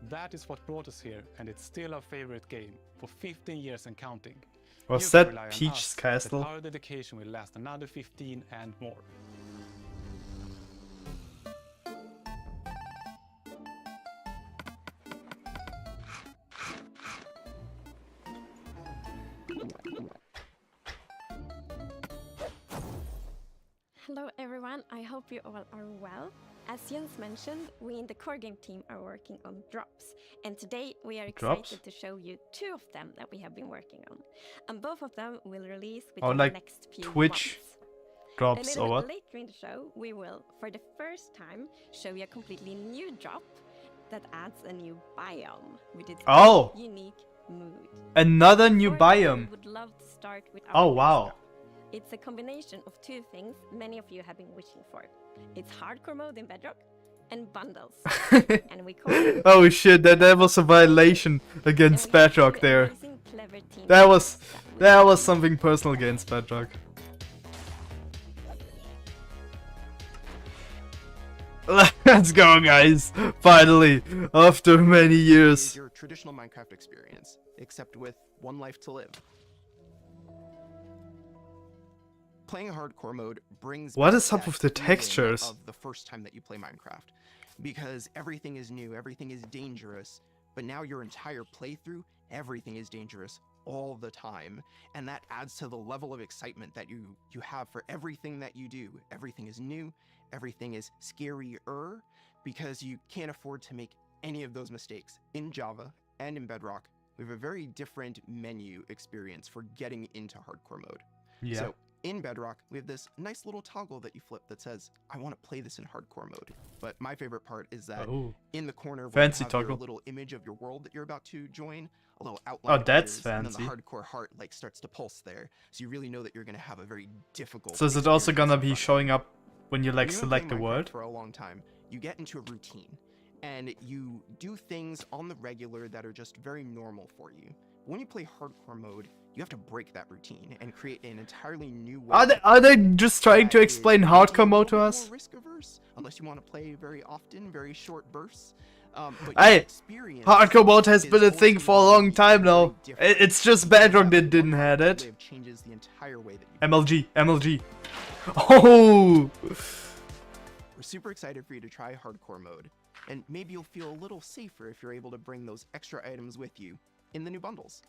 S4: that is what brought us here, and it's still our favorite game for 15 years and counting.
S1: Was
S4: You can
S1: that
S4: rely on
S1: Peach's
S4: us,
S1: castle?
S4: that our dedication will last another 15 and more.
S5: Hello everyone, I hope you all are well. As Jens mentioned, we in the core game team are working on drops, and today we are excited
S1: Drops?
S5: to show you 2 of them that we have been working on. And both of them will release
S1: Oh,
S5: within the
S1: like
S5: next few
S1: Twitch
S5: months. A
S1: drops
S5: little
S1: or
S5: bit
S1: what?
S5: later in the show, we will, for the first time, show you a completely new drop that adds a new biome with its
S1: Oh!
S5: own unique mood.
S1: Another new
S5: Before that,
S1: biome.
S5: we would love to start with our
S1: Oh
S5: next
S1: wow.
S5: drop. It's a combination of 2 things many of you have been wishing for. It's hardcore mode in Bedrock and bundles. And we call it
S1: Oh shit, that was a violation against
S5: and we have
S1: Bedrock
S5: the
S1: there.
S5: amazing, clever team
S1: That was
S5: that will
S1: something personal against Bedrock. Let's go, guys! Finally, after many
S6: Is
S1: years.
S6: your traditional Minecraft experience, except with one life to live. Playing hardcore mode brings
S1: What
S6: back
S1: is up
S6: that
S1: with the
S6: feeling
S1: textures?
S6: of the first time that you play Minecraft, because everything is new, everything is dangerous, but now your entire playthrough, everything is dangerous all the time, and that adds to the level of excitement that you have for everything that you do. Everything is new, everything is scarier, because you can't afford to make any of those mistakes. In Java and in Bedrock, we have a very different menu experience for getting into hardcore mode.
S1: Yeah.
S6: So in Bedrock, we have this nice little toggle that you flip that says, I want to play this in hardcore mode. But my favorite part is that
S1: Oh.
S6: in the corner where
S1: Fancy
S6: you have your
S1: toggle.
S6: little image of your world that you're about to join, a little outline
S1: Oh, that's
S6: appears, and
S1: fancy.
S6: then the hardcore heart like starts to pulse there. So you really know that you're going to have a very difficult
S1: So is it also
S6: experience
S1: gonna
S6: in
S1: be
S6: front of
S1: showing
S6: you.
S1: up when you like
S6: When you've been
S1: select the
S6: playing Minecraft
S1: word?
S6: for a long time, you get into a routine, and you do things on the regular that are just very normal for you. But when you play hardcore mode, you have to break that routine and create an entirely new way.
S1: Are they just trying to
S6: that
S1: explain
S6: is
S1: hardcore
S6: maybe a
S1: mode to
S6: little bit
S1: us?
S6: more risk averse, unless you want to play very often, very short bursts. But
S1: Hey,
S6: your experience
S1: hardcore mode has
S6: is
S1: been a
S6: always
S1: thing
S6: gonna
S1: for a
S6: be
S1: long
S6: unique
S1: time
S6: and very
S1: now.
S6: different.
S1: It's just
S6: Because
S1: Bedrock
S6: that
S1: that
S6: one
S1: didn't
S6: life
S1: have
S6: to
S1: it.
S6: live changes the entire way that you
S1: MLG, MLG. Oh!
S6: We're super excited for you to try hardcore mode, and maybe you'll feel a little safer if you're able to bring those extra items with you in the new bundles.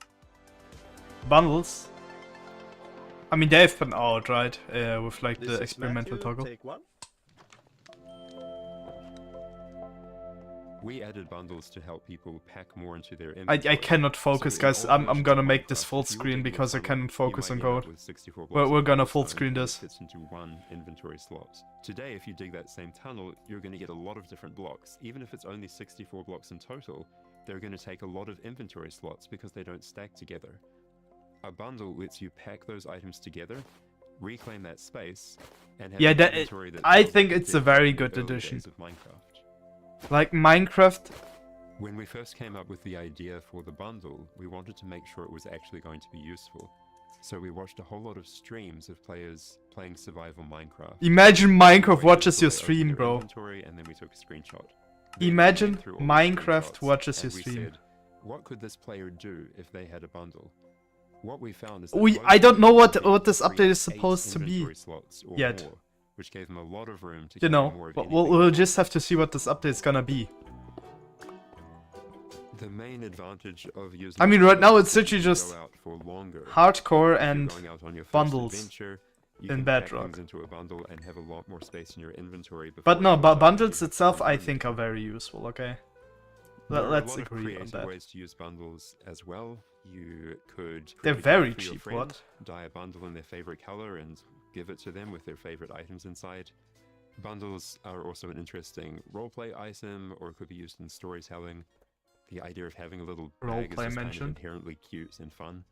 S1: Bundles? I mean, they've been out, right? With like
S7: This
S1: the
S7: is
S1: experimental
S7: Matthew,
S1: toggle.
S7: Take 1.
S8: We added bundles to help people pack more into their
S1: I
S8: inventory.
S1: cannot focus,
S8: So in
S1: guys.
S8: old
S1: I'm
S8: versions
S1: gonna
S8: of
S1: make this
S8: Minecraft,
S1: full
S8: if you were
S1: screen
S8: digging a
S1: because I
S8: tunnel,
S1: cannot
S8: you
S1: focus
S8: might
S1: on
S8: end up
S1: code.
S8: with 64
S1: We're
S8: blocks of
S1: gonna full
S8: cobblestone
S1: screen
S8: that
S1: this.
S8: fits into one inventory slot. Today, if you dig that same tunnel, you're going to get a lot of different blocks. Even if it's only 64 blocks in total, they're going to take a lot of inventory slots because they don't stack together. A bundle lets you pack those items together, reclaim that space, and have
S1: Yeah,
S8: an
S1: that-
S8: inventory that
S1: I
S8: feels
S1: think
S8: like
S1: it's a
S8: it did
S1: very
S8: in the
S1: good
S8: early
S1: addition.
S8: days of Minecraft.
S1: Like Minecraft.
S8: When we first came up with the idea for the bundle, we wanted to make sure it was actually going to be useful. So we watched a whole lot of streams of players playing survival Minecraft.
S1: Imagine
S8: We
S1: Minecraft
S8: waited
S1: watches
S8: until
S1: your
S8: they opened
S1: stream,
S8: their
S1: bro.
S8: inventory, and then we took a screenshot. Then we
S1: Imagine
S8: went through all the
S1: Minecraft
S8: screenshots,
S1: watches
S8: and
S1: your
S8: we
S1: stream.
S8: said, what could this player do if they had a bundle? What we found is that
S1: We-
S8: most
S1: I don't know
S8: players
S1: what this
S8: create
S1: update is
S8: 8
S1: supposed to be
S8: inventory slots or
S1: yet.
S8: more, which gave them a lot of room to
S1: You
S8: carry
S1: know,
S8: more of
S1: but
S8: anything.
S1: we'll just have to see what this update is gonna be.
S8: The main advantage of using
S1: I mean, right now
S8: bundles
S1: it's
S8: is that
S1: literally
S8: you can
S1: just
S8: go out for longer.
S1: Hardcore
S8: If you're
S1: and
S8: going out on your first
S1: bundles
S8: adventure, you
S1: in
S8: can pack
S1: Bedrock.
S8: things into a bundle and have a lot more space in your inventory. Before
S1: But
S8: it
S1: no,
S8: fills up and
S1: bundles
S8: you
S1: itself
S8: can
S1: I
S8: remove
S1: think
S8: it.
S1: are very useful, okay?
S8: There are a
S1: Let's
S8: lot of
S1: agree on
S8: creative
S1: that.
S8: ways to use bundles as well. You could
S1: They're
S8: create a
S1: very
S8: gift for your
S1: cheap,
S8: friend,
S1: what?
S8: dye a bundle in their favorite color and give it to them with their favorite items inside. Bundles are also an interesting roleplay item, or it could be used in storytelling. The idea of having a little bag is
S1: Roleplay
S8: just kind of
S1: mentioned.
S8: inherently cute and fun.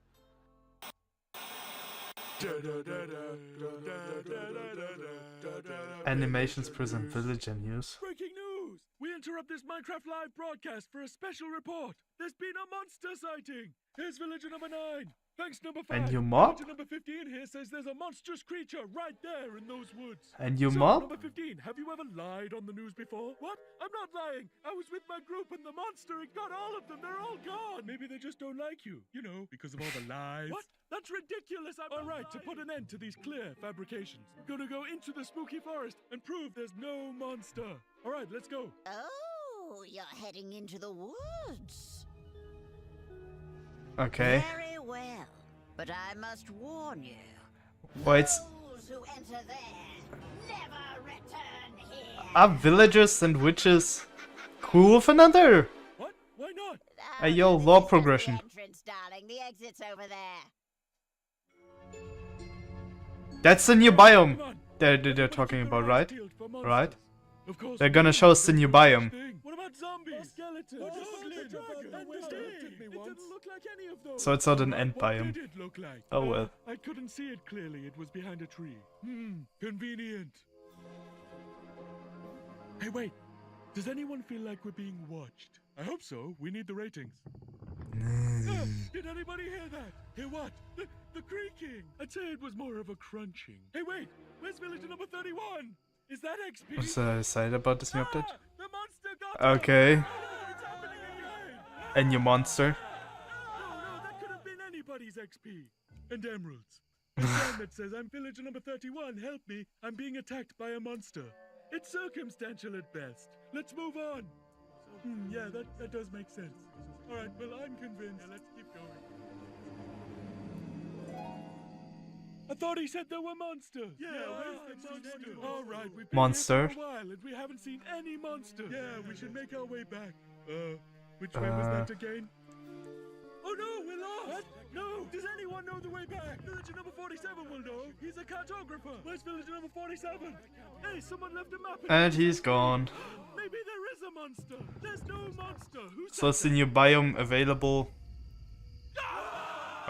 S1: Animations present villager news.
S9: Breaking news! We interrupt this Minecraft live broadcast for a special report. There's been a monster sighting. Here's villager number 9. Thanks, number 5.
S1: And you mob?
S9: Number 15 here says there's a monstrous creature right there in those woods.
S1: And you
S9: So,
S1: mob?
S9: number 15, have you ever lied on the news before? What? I'm not lying. I was with my group and the monster, it got all of them. They're all gone. Maybe they just don't like you. You know, because of all the lies. What? That's ridiculous. I'm all right to put an end to these clear fabrications. I'm gonna go into the spooky forest and prove there's no monster. All right, let's go.
S7: Oh, you're heading into the woods.
S1: Okay.
S7: Very well, but I must warn you.
S1: Wait.
S7: Those who enter there never return here.
S1: Are villagers and witches cool with another?
S9: What? Why not?
S1: Hey, yo,
S7: This
S1: law
S7: is just
S1: progression.
S7: The entrance, darling. The exit's over there.
S1: That's the new biome
S9: Come on.
S1: they're talking about, right? Right?
S9: Of course.
S1: They're gonna show us the new biome.
S9: What about zombies? Skeletons? It didn't look like any of those.
S1: So it's not an end
S9: What
S1: biome.
S9: did it look like?
S1: Oh well.
S9: I couldn't see it clearly. It was behind a tree. Convenient. Hey, wait. Does anyone feel like we're being watched? I hope so. We need the ratings. Did anybody hear that? Hear what? The creaking. I'd say it was more of a crunching. Hey, wait. Where's villager number 31? Is that XP?
S1: What's excited about this new update?
S9: The monster got
S1: Okay.
S9: him. Oh, it's happening again.
S1: A new monster.
S9: No, that could have been anybody's XP. And emeralds. A sign that says, I'm villager number 31, help me, I'm being attacked by a monster. It's circumstantial at best. Let's move on. Yeah, that does make sense. Alright, well, I'm convinced. Yeah, let's keep going. I thought he said there were monsters. Yeah, where's the monster? Alright, we've been
S1: Monster.
S9: here for a while and we haven't seen any monsters. Yeah, we should make our way back. Which way was that again? Oh no, we're lost! What? No! Does anyone know the way back? Villager number 47 will know. He's a cartographer. Where's villager number 47? Hey, someone left a map.
S1: And he's gone.
S9: Maybe there is a monster. There's no monster. Who's
S1: So is the new biome available?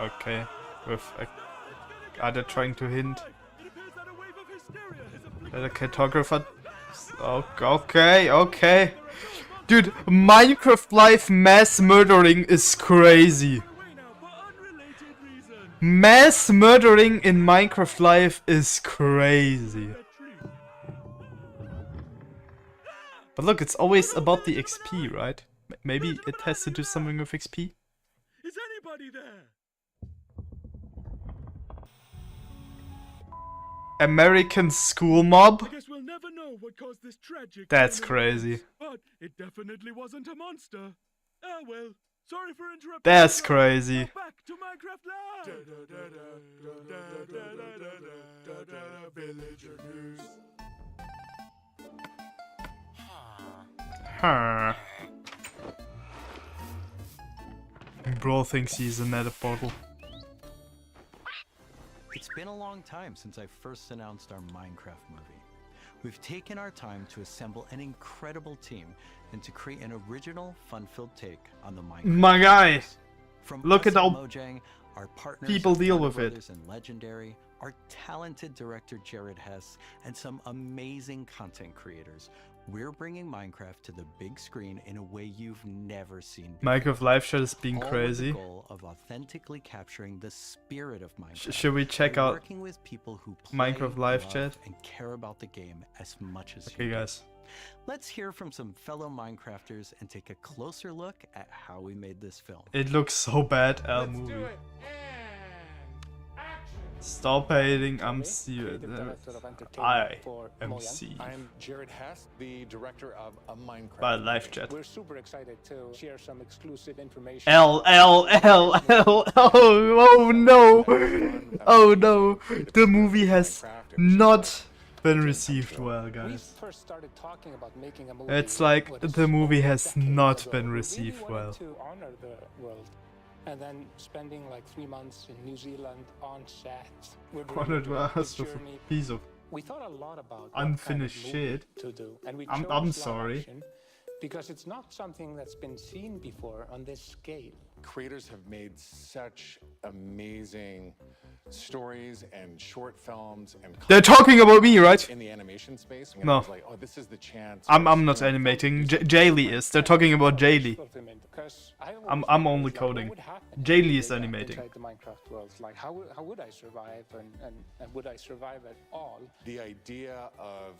S1: Okay. With are they trying to hint that a cartographer? Okay. Dude, Minecraft Live mass murdering is crazy. Mass murdering in Minecraft Live is crazy. But look, it's always about the XP, right? Maybe it has to do something with XP?
S9: Is anybody there?
S1: American school mob?
S9: I guess we'll never know what caused this tragic.
S1: That's
S9: turn of
S1: crazy.
S9: events, but it definitely wasn't a monster. Ah well. Sorry for interrupting.
S1: That's
S9: Now
S1: crazy.
S9: back to Minecraft Live. Villager news.
S1: Huh. Bro thinks he's a nether portal.
S10: It's been a long time since I first announced our Minecraft movie. We've taken our time to assemble an incredible team and to create an original, fun-filled take on the Minecraft.
S1: My guy!
S10: universe. From
S1: Look
S10: us
S1: at how
S10: Mojang, our partners
S1: people
S10: at
S1: deal
S10: Warner
S1: with it.
S10: Brothers and Legendary, our talented director Jared Hess, and some amazing content creators, we're bringing Minecraft to the big screen in a way you've never seen before.
S1: Minecraft live chat is being
S10: All with
S1: crazy.
S10: the goal of authentically capturing the spirit of Minecraft.
S1: Should we check
S10: and
S1: out
S10: working with people who play,
S1: Minecraft live
S10: love,
S1: chat?
S10: and care about the game as much as
S1: Okay,
S10: you do.
S1: guys.
S10: Let's hear from some fellow Minecrafters and take a closer look at how we made this film.
S1: It looks so bad, movie. Stop hating, I'm Steven. I am Steve.
S11: I'm Jared Hess, the director of A Minecraft.
S1: By live chat.
S11: We're super excited to share some exclusive information.
S1: Oh no! Oh no! The movie has not been received well, guys.
S11: First started talking about making a movie.
S1: It's like the movie has
S11: decades
S1: not
S11: ago.
S1: been
S11: We
S1: received
S11: really
S1: well.
S11: wanted to honor the world. And then spending like 3 months in New Zealand on set. We're doing
S1: Wanted to
S11: this
S1: ask for a
S11: journey.
S1: piece of
S11: We thought a lot about what
S1: unfinished
S11: kind of movie
S1: shit.
S11: to do, and we
S1: I'm
S11: chose live
S1: sorry.
S11: action because it's not something that's been seen before on this scale.
S12: Creators have made such amazing stories and short films and
S1: They're talking about me, right?
S12: in the animation space. And
S1: No.
S12: I was like, oh, this is the chance.
S1: I'm not animating. Jaylee is. They're talking about Jaylee. I'm only coding. Jaylee is animating.
S11: Inside the Minecraft world, like how would I survive and would I survive at all?
S12: The idea of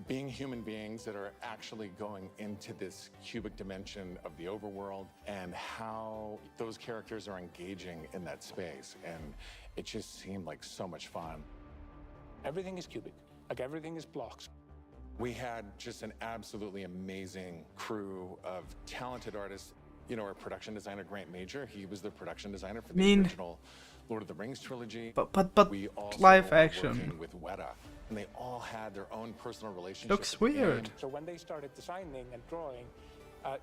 S12: being human beings that are actually going into this cubic dimension of the overworld and how those characters are engaging in that space. And it just seemed like so much fun.
S11: Everything is cubic, like everything is blocks.
S12: We had just an absolutely amazing crew of talented artists. You know, our production designer, Grant Major, he was the production designer for the original Lord of the Rings trilogy.
S1: But
S12: we also
S1: live
S12: were
S1: action.
S12: working with Weta, and they all had their own personal relationship.
S1: Looks weird.
S11: So when they started designing and drawing,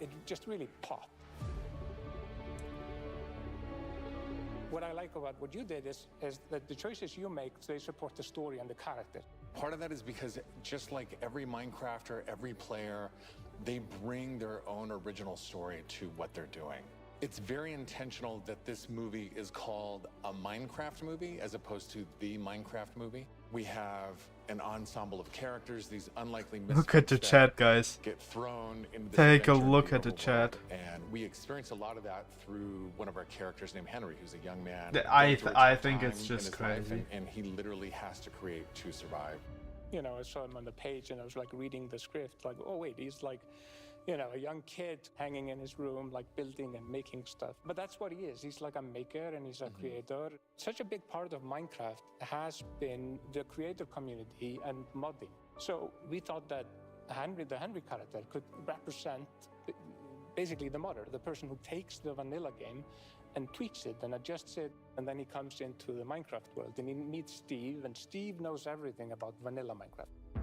S11: it just really popped. What I like about what you did is that the choices you make, they support the story and the character.
S12: Part of that is because just like every Minecrafter, every player, they bring their own original story to what they're doing. It's very intentional that this movie is called a Minecraft movie as opposed to the Minecraft movie. We have an ensemble of characters, these unlikely misfits.
S1: Look at the chat, guys.
S12: Get thrown into this
S1: Take a
S12: adventure in
S1: look at the
S12: overworld.
S1: chat.
S12: And we experience a lot of that through one of our characters named Henry, who's a young man.
S1: I think it's just crazy.
S12: And he literally has to create to survive.
S11: You know, I saw him on the page and I was like reading the script, like, oh wait, he's like, you know, a young kid hanging in his room, like building and making stuff. But that's what he is. He's like a maker and he's a creator. Such a big part of Minecraft has been the creator community and modding. So we thought that Henry, the Henry character, could represent basically the modder, the person who takes the vanilla game and tweaks it and adjusts it, and then he comes into the Minecraft world and he meets Steve, and Steve knows everything about vanilla Minecraft.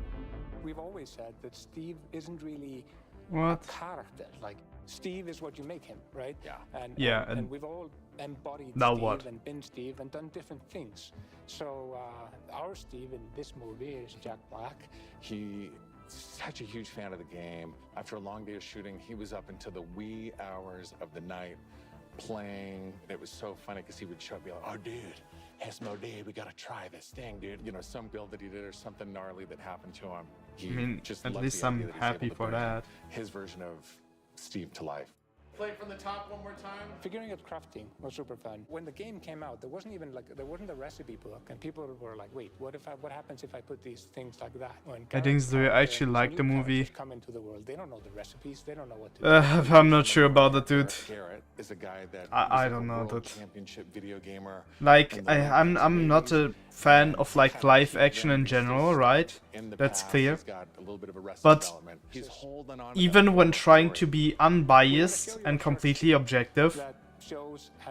S11: We've always said that Steve isn't really
S1: What?
S11: a character. Like, Steve is what you make him, right?
S12: Yeah.
S11: And we've all embodied
S1: now
S11: Steve
S1: what?
S11: and been Steve and done different things. So our Steve in this movie is Jack Black.
S12: He's such a huge fan of the game. After a long day of shooting, he was up until the wee hours of the night playing. It was so funny because he would show up and be like, oh, dude, it's no day. We got to try this thing, dude. You know, some build that he did or something gnarly that happened to him. He
S1: I mean,
S12: just
S1: at
S12: loved
S1: least
S12: the idea
S1: I'm
S12: that he's
S1: happy
S12: able to
S1: for
S12: bring
S1: that.
S12: his version of Steve to life.
S9: Play it from the top one more time.
S11: Figuring out crafting was super fun. When the game came out, there wasn't a recipe book, and people were like, "Wait, what happens if I put these things like that?" When
S1: I think do you actually like the movie?
S11: come into the world, they don't know the recipes, they don't know what to do.
S1: I'm not sure about that, dude.
S12: Garrett is a guy that
S1: I
S12: was
S1: don't
S12: a
S1: know,
S12: world
S1: dude.
S12: championship video gamer.
S1: Like,
S12: in the
S1: I'm not a fan of like live action in general, right?
S12: In the
S1: That's
S12: past,
S1: clear.
S12: he's got a little bit of arrested
S1: But
S12: development. He's holding on to
S1: even
S12: that
S1: when trying
S12: story.
S1: to be unbiased and completely objective,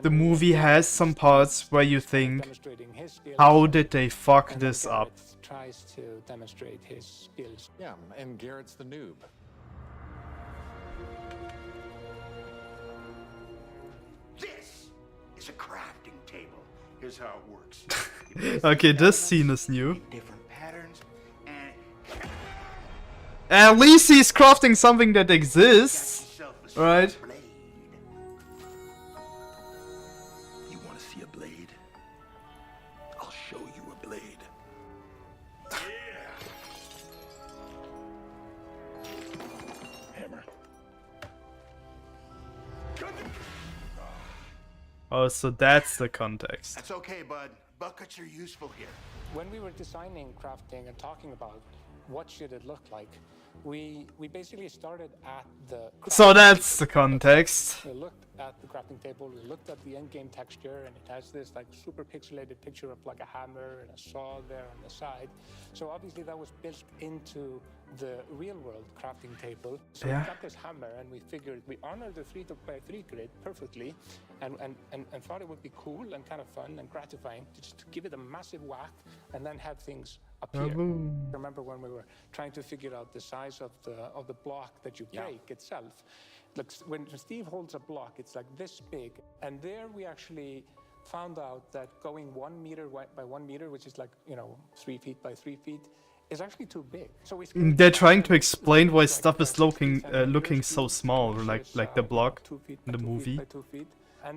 S1: the movie has some parts where you think,
S11: Demonstrating his skills,
S1: how did they fuck
S11: and then
S1: this up?
S11: Garrett tries to demonstrate his skills.
S12: Yeah, and Garrett's the noob.
S13: This is a crafting table. Here's how it works.
S1: Okay, this scene is new.
S13: Different patterns, and
S1: At least he's crafting something that exists, right?
S13: blade. You want to see a blade? I'll show you a blade. Hammer.
S1: Oh, so that's the context.
S13: That's okay, bud. Buckets are useful here.
S11: When we were designing crafting and talking about what should it look like, we basically started at the
S1: So
S11: crafting
S1: that's the context.
S11: We looked at the crafting table, we looked at the end-game texture, and it has this like super pixelated picture of like a hammer and a saw there on the side. So obviously that was built into the real-world crafting table. So
S1: Yeah.
S11: we got this hammer, and we figured we honored the 3x3 grid perfectly, and thought it would be cool and kind of fun and gratifying to just give it a massive whack and then have things appear.
S1: Boom.
S11: Remember when we were trying to figure out the size of the block that you break itself? Look, when Steve holds a block, it's like this big, and there we actually found out that going 1 meter by 1 meter, which is like 3 feet by 3 feet, is actually too big. So we
S1: They're trying to explain why stuff is looking so small, like the block in the movie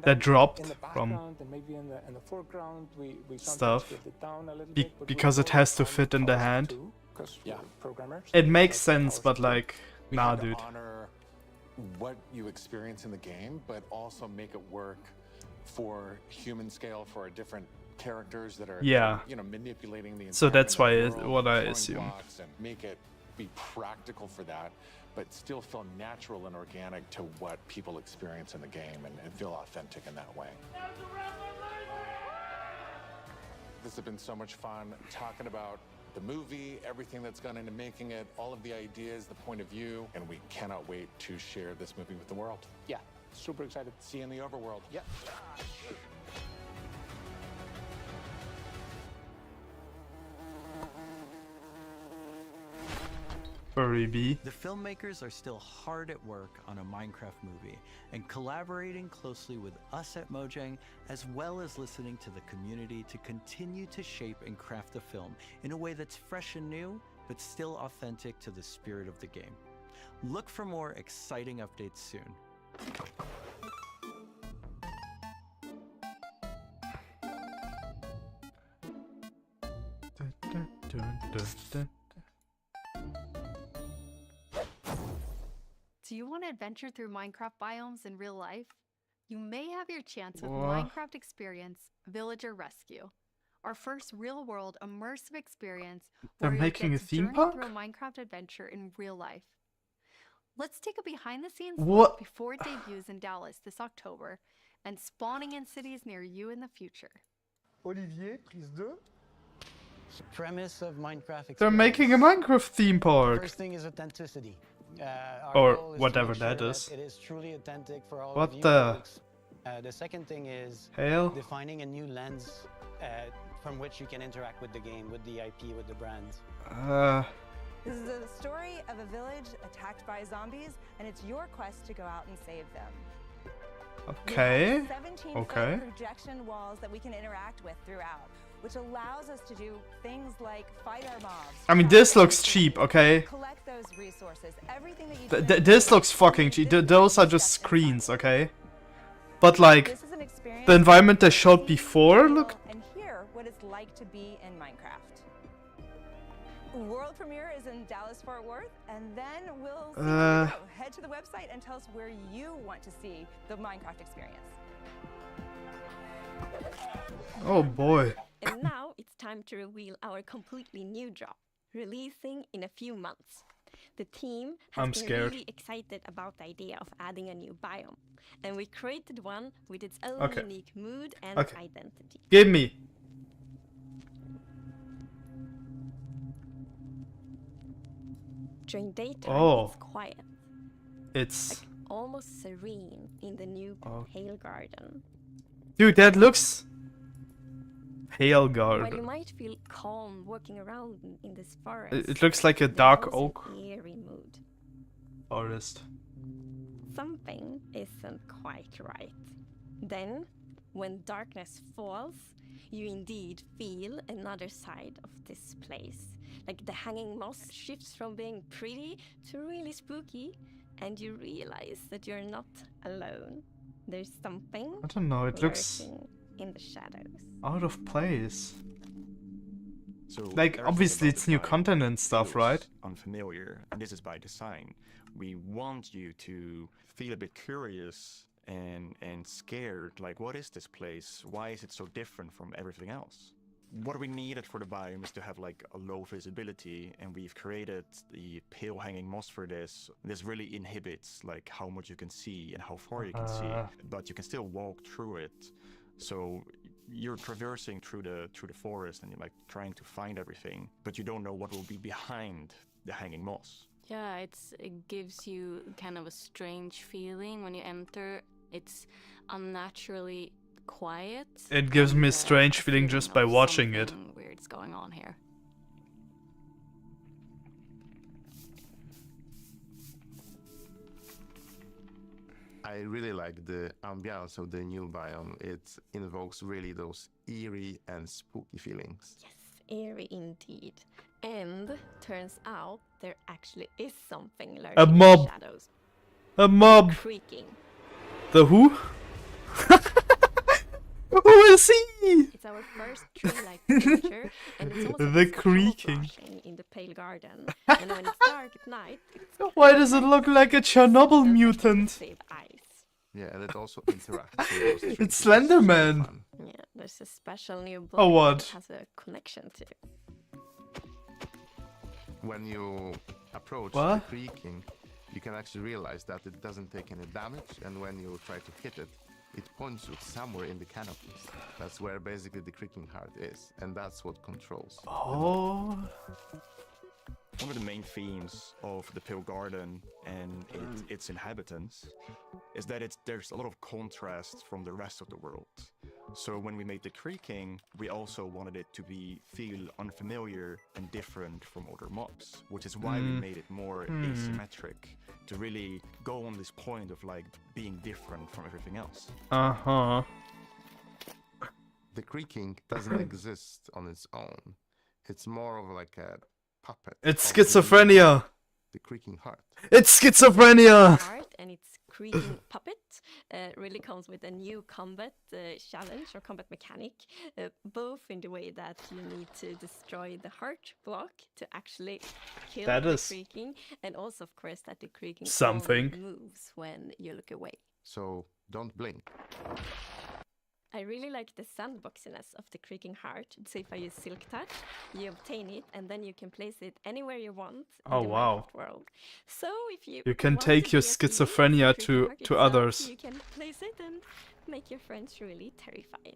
S1: that dropped from
S11: and maybe in the foreground we
S1: stuff
S11: scaled it down a little bit, but
S1: because it has to fit in the hand.
S11: yeah, programmers.
S1: It makes sense, but like,
S12: We
S1: nah,
S12: had to
S1: dude.
S12: honor what you experience in the game, but also make it work for human scale for our different characters that are,
S1: Yeah.
S12: you know, manipulating the
S1: So that's why
S12: environment, the world,
S1: what I
S12: throwing
S1: assume.
S12: blocks, and make it be practical for that, but still feel natural and organic to what people experience in the game and feel authentic in that way. This has been so much fun talking about the movie, everything that's gone into making it, all of the ideas, the point of view, and we cannot wait to share this movie with the world.
S11: Yeah, super excited.
S12: See you in the overworld.
S11: Yeah.
S1: Furry bee.
S10: The filmmakers are still hard at work on a Minecraft movie and collaborating closely with us at Mojang, as well as listening to the community to continue to shape and craft the film in a way that's fresh and new, but still authentic to the spirit of the game. Look for more exciting updates soon.
S2: Do you want to adventure through Minecraft biomes in real life? You may have your chance with
S1: Wha-
S2: Minecraft Experience Villager Rescue, our first real-world immersive experience
S1: They're
S2: where you'll
S1: making
S2: get
S1: a
S2: to
S1: theme
S2: journey
S1: park?
S2: through a Minecraft adventure in real life. Let's take a behind-the-scenes
S1: What?
S2: look before it debuts in Dallas this October and spawning in cities near you in the future.
S14: Olivier, prise 2.
S15: Premise of Minecraft
S1: They're making a Minecraft theme park.
S15: First thing is authenticity. Our
S1: Or
S15: goal is to
S1: whatever
S15: make sure
S1: that is.
S15: It is truly authentic for all
S1: What
S15: of you
S1: the
S15: folks. The second thing is
S1: hell?
S15: defining a new lens from which you can interact with the game, with the IP, with the brands.
S16: This is a story of a village attacked by zombies, and it's your quest to go out and save them.
S1: Okay.
S16: We have 17
S1: Okay.
S16: projection walls that we can interact with throughout, which allows us to do things like fight our mobs.
S1: I mean, this looks cheap, okay?
S16: Collect those resources. Everything that you
S1: This looks fucking cheap. Those are just screens, okay? But like, the environment they showed before looked.
S16: and hear what it's like to be in Minecraft. World premiere is in Dallas Fort Worth, and then we'll see where you go. Head to the website and tell us where you want to see the Minecraft experience.
S1: Oh boy.
S5: And now it's time to reveal our completely new drop, releasing in a few months. The team has
S1: I'm
S5: been
S1: scared.
S5: really excited about the idea of adding a new biome, and we created one with its own
S1: Okay.
S5: unique mood and
S1: Okay.
S5: identity.
S1: Give me.
S5: During daytime,
S1: Oh.
S5: it's quiet,
S1: It's.
S5: almost serene in the new
S1: Oh.
S5: pale garden.
S1: Dude, that looks. Pale
S5: While you
S1: guard.
S5: might feel calm walking around in this forest,
S1: It looks like a
S5: there's
S1: dark
S5: also
S1: oak
S5: an eerie mood.
S1: forest.
S5: Something isn't quite right. Then, when darkness falls, you indeed feel another side of this place. Like the hanging moss shifts from being pretty to really spooky, and you realize that you're not alone. There's something
S1: I don't know, it looks
S5: lurking in the shadows.
S1: out of place.
S17: So
S1: Like,
S17: everything
S1: obviously
S17: about
S1: it's
S17: the
S1: new
S17: biome
S1: content and stuff,
S17: feels
S1: right?
S17: Unfamiliar, and this is by design. We want you to feel a bit curious and scared. Like, what is this place? Why is it so different from everything else? What we needed for the biome is to have like a low visibility, and we've created the pale hanging moss for this. This really inhibits like how much you can see and how far you can see, but you can still walk through it. So you're traversing through the forest and you're like trying to find everything, but you don't know what will be behind the hanging moss.
S18: Yeah, it gives you kind of a strange feeling when you enter. It's unnaturally quiet.
S1: It gives me a
S18: and,
S1: strange feeling just by
S18: of
S1: watching it.
S18: something weird's going on here.
S19: I really like the ambiance of the new biome. It invokes really those eerie and spooky feelings.
S5: Eerie indeed. And turns out there actually is something lurking
S1: A
S5: in
S1: mob.
S5: the shadows.
S1: A mob.
S5: Creaking.
S1: The who? Who is he?
S5: It's our first tree-like creature, and it's almost
S1: The
S5: like it's
S1: creaking.
S5: camouflaging in the pale garden. And when it's dark at night, it's
S1: Why does it look like a Chernobyl mutant?
S5: save eyes.
S19: Yeah, and it also interacts with those trees,
S1: It's
S19: which is
S1: Slenderman.
S19: fun.
S5: Yeah, there's a special new
S1: Oh,
S5: block
S1: what?
S5: it has a connection to.
S19: When you approach
S1: What?
S19: the creaking, you can actually realize that it doesn't take any damage, and when you try to hit it, it points you somewhere in the canopy. That's where basically the creaking heart is, and that's what controls.
S1: Oh.
S17: One of the main themes of the Pale Garden and its inhabitants is that there's a lot of contrast from the rest of the world. So when we made the creaking, we also wanted it to feel unfamiliar and different from other mobs, which is why we made it more asymmetric, to really go on this point of like being different from everything else.
S1: Uh-huh.
S19: The creaking doesn't exist on its own. It's more of like a puppet.
S1: It's
S19: of the
S1: schizophrenia.
S19: The creaking heart.
S1: It's schizophrenia.
S5: Art and its creaking puppet really comes with a new combat challenge or combat mechanic, both in the way that you need to destroy the heart block to actually kill
S1: That
S5: the
S1: is
S5: creaking, and also of course that the creaking
S1: something.
S5: only moves when you look away.
S19: So don't blink.
S5: I really like the sandboxiness of the creaking heart. So if I use Silk Touch, you obtain it, and then you can place it anywhere you want in
S1: Oh,
S5: the
S1: wow.
S5: Minecraft world. So if you
S1: can
S5: want
S1: take
S5: to
S1: your
S5: be as
S1: schizophrenia
S5: unique as the
S1: to
S5: creaking heart
S1: others.
S5: itself, you can place it and make your friends really terrified.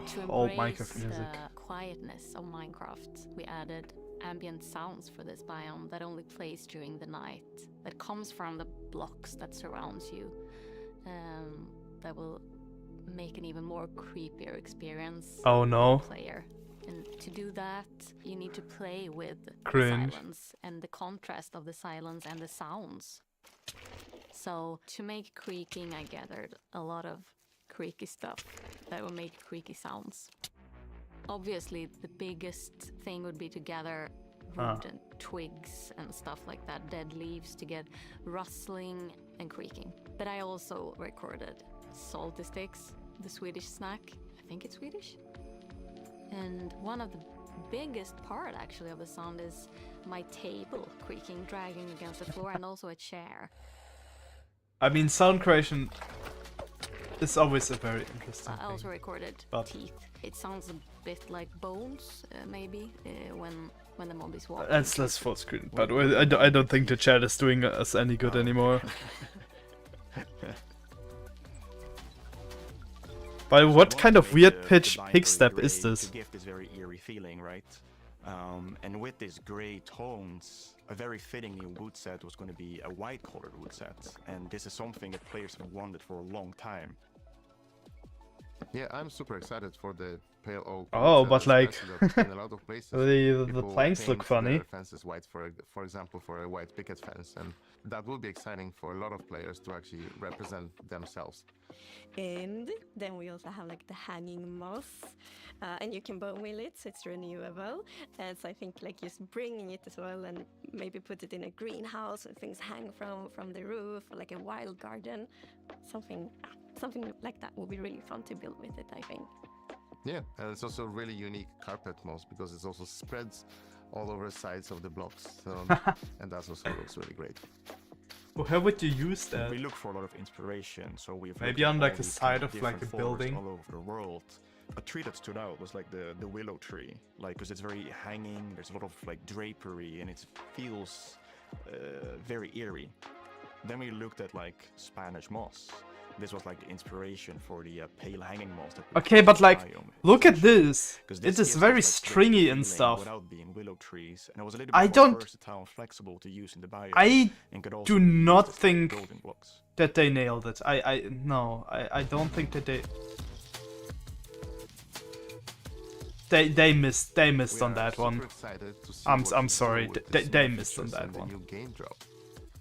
S18: To
S1: Oh,
S18: embrace
S1: Minecraft music.
S18: the quietness of Minecraft, we added ambient sounds for this biome that only plays during the night, that comes from the blocks that surrounds you, that will make an even more creepier experience
S1: Oh, no.
S18: for the player. And to do that, you need to play with
S1: Cringe.
S18: the silence and the contrast of the silence and the sounds. So to make creaking, I gathered a lot of creaky stuff that will make creaky sounds. Obviously, the biggest thing wood be to gather wood and twigs and stuff like that, dead leaves, to get rustling and creaking. But I also recorded salty sticks, the Swedish snack. I think it's Swedish. And one of the biggest part actually of the sound is my table creaking, dragging against the floor, and also a chair.
S1: I mean, sound creation is always a very interesting
S18: I also
S1: thing.
S18: recorded
S1: But-
S18: teeth. It sounds a bit like bones, maybe, when the mob is walking.
S1: Let's full screen. By the way, I don't think the chat is doing us any good anymore. But what kind of weird pitch pick step is
S17: To
S1: this?
S17: give this very eerie feeling, right? And with these gray tones, a very fitting new wood set was going to be a white colored wood set, and this is something that players have wanted for a long time.
S19: Yeah, I'm super excited for the pale oak.
S1: Oh,
S19: wood set,
S1: but like,
S19: especially that in a lot of places,
S1: the
S19: people
S1: planks look
S19: paint
S1: funny.
S19: their fences white, for example, for a white picket fence, and that will be exciting for a lot of players to actually represent themselves.
S5: And then we also have like the hanging moss, and you can bone meal it, so it's renewable. And so I think like just bringing it as well, and maybe put it in a greenhouse and things hang from the roof, or like a wild garden, something like that would be really fun to build with it, I think.
S19: Yeah, and it's also really unique carpet moss because it also spreads all over the sides of the blocks, so, and that also looks really great.
S1: Well, how would you use that?
S17: We look for a lot of inspiration, so we've
S1: Maybe
S17: looked at
S1: on,
S17: all
S1: like, the
S17: these
S1: side
S17: kind
S1: of, like,
S17: different
S1: a
S17: forests
S1: building.
S17: all over the world. A tree that stood out was like the willow tree, like because it's very hanging. There's a lot of like drapery, and it feels very eerie. Then we looked at like Spanish moss. This was like the inspiration for the pale hanging moss. That we
S1: Okay,
S17: found
S1: but
S17: in the
S1: like,
S17: biome.
S1: look at this.
S17: 'Cause
S1: It
S17: this
S1: is
S17: gives
S1: very
S17: us, like,
S1: stringy
S17: great
S1: and
S17: feeling
S1: stuff.
S17: Without being willow trees, and it was a little
S1: I
S17: bit more
S1: don't-
S17: versatile and flexible to use in the biome.
S1: I
S17: and could also
S1: do
S17: be used
S1: not
S17: as, like,
S1: think
S17: building blocks.
S1: that they nailed it. No, I don't think that they missed on that one.
S19: Super excited to see
S1: I'm
S19: what you do
S1: sorry,
S19: with
S1: they
S19: these new
S1: missed on
S19: features
S1: that
S19: and the
S1: one.
S19: new game drop.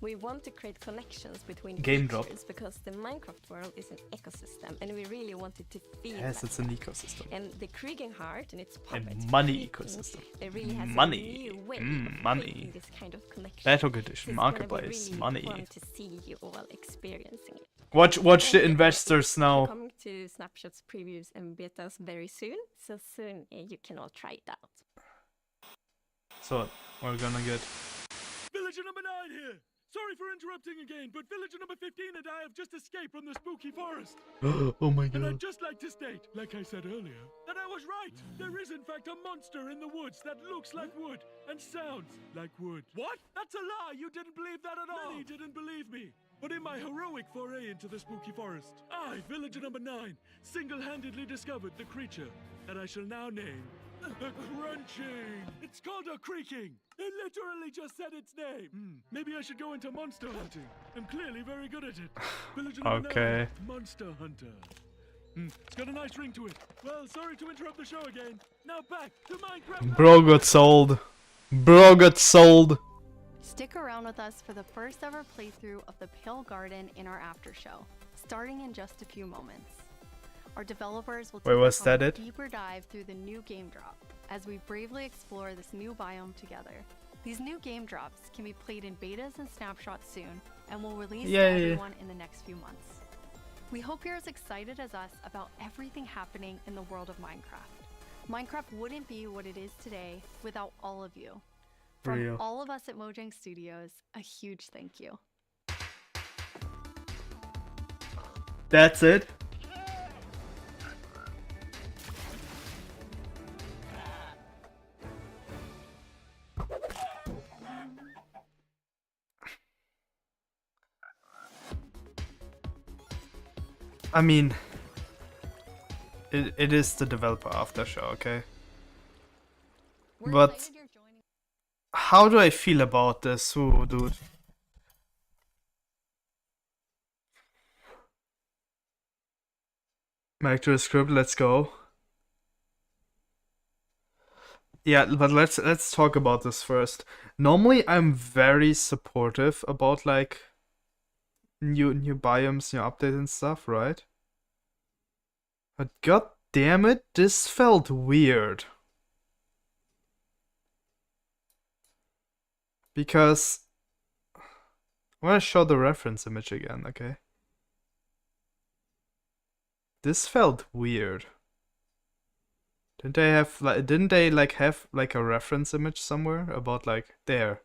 S5: We want to create connections between
S1: Game drop.
S5: creatures because the Minecraft world is an ecosystem, and we really want it to feel
S1: Yes,
S5: like
S1: it's an
S5: that.
S1: ecosystem.
S5: And the Kriegen heart and its puppet
S1: And money
S5: Kriegen,
S1: ecosystem.
S5: it really has
S1: Money.
S5: a new way of
S1: Money.
S5: creating this kind of connection.
S1: Battle Edition,
S5: So it's gonna be
S1: Marketplace,
S5: really
S1: money.
S5: fun to see you all experiencing it.
S1: Watch the
S5: And
S1: investors
S5: we're
S1: now.
S5: coming to snapshots, previews, and betas very soon. So soon you can all try it out.
S1: So, we're gonna get...
S9: Villager number 9 here! Sorry for interrupting again, but villager number 15 and I have just escaped from the spooky forest.
S1: Oh my
S9: And I'd
S1: god.
S9: just like to state, like I said earlier, that I was right. There is in fact a monster in the woods that looks like wood and sounds like wood. What? That's a lie! You didn't believe that at all! Many didn't believe me. But in my heroic foray into the spooky forest, I, villager number 9, single-handedly discovered the creature that I shall now name the Crunching. It's called a creaking. It literally just said its name. Maybe I should go into monster hunting. I'm clearly very good at it. Villager number 9, Monster Hunter. It's got a nice ring to it. Well, sorry to interrupt the show again. Now back to Minecraft.
S1: Bro got sold. Bro got sold.
S2: Stick around with us for the first ever playthrough of the Pale Garden in our after show, starting in just a few moments. Our developers will
S1: Wait,
S2: take
S1: was
S2: us on
S1: that
S2: a
S1: it?
S2: deeper dive through the new game drop as we bravely explore this new biome together. These new game drops can be played in betas and snapshots soon, and will release to
S1: Yay.
S2: everyone in the next few months. We hope you're as excited as us about everything happening in the world of Minecraft. Minecraft wouldn't be what it is today without all of you. From
S1: Real.
S2: all of us at Mojang Studios, a huge thank you.
S1: That's it. I mean, it is the developer after show, okay? But how do I feel about this? Ooh, dude. Back to the script, let's go. Yeah, but let's talk about this first. Normally I'm very supportive about like new biomes, new updates and stuff, right? But god damn it, this felt weird. Because I wanna show the reference image again, okay? This felt weird. Didn't they have like a reference image somewhere about like there?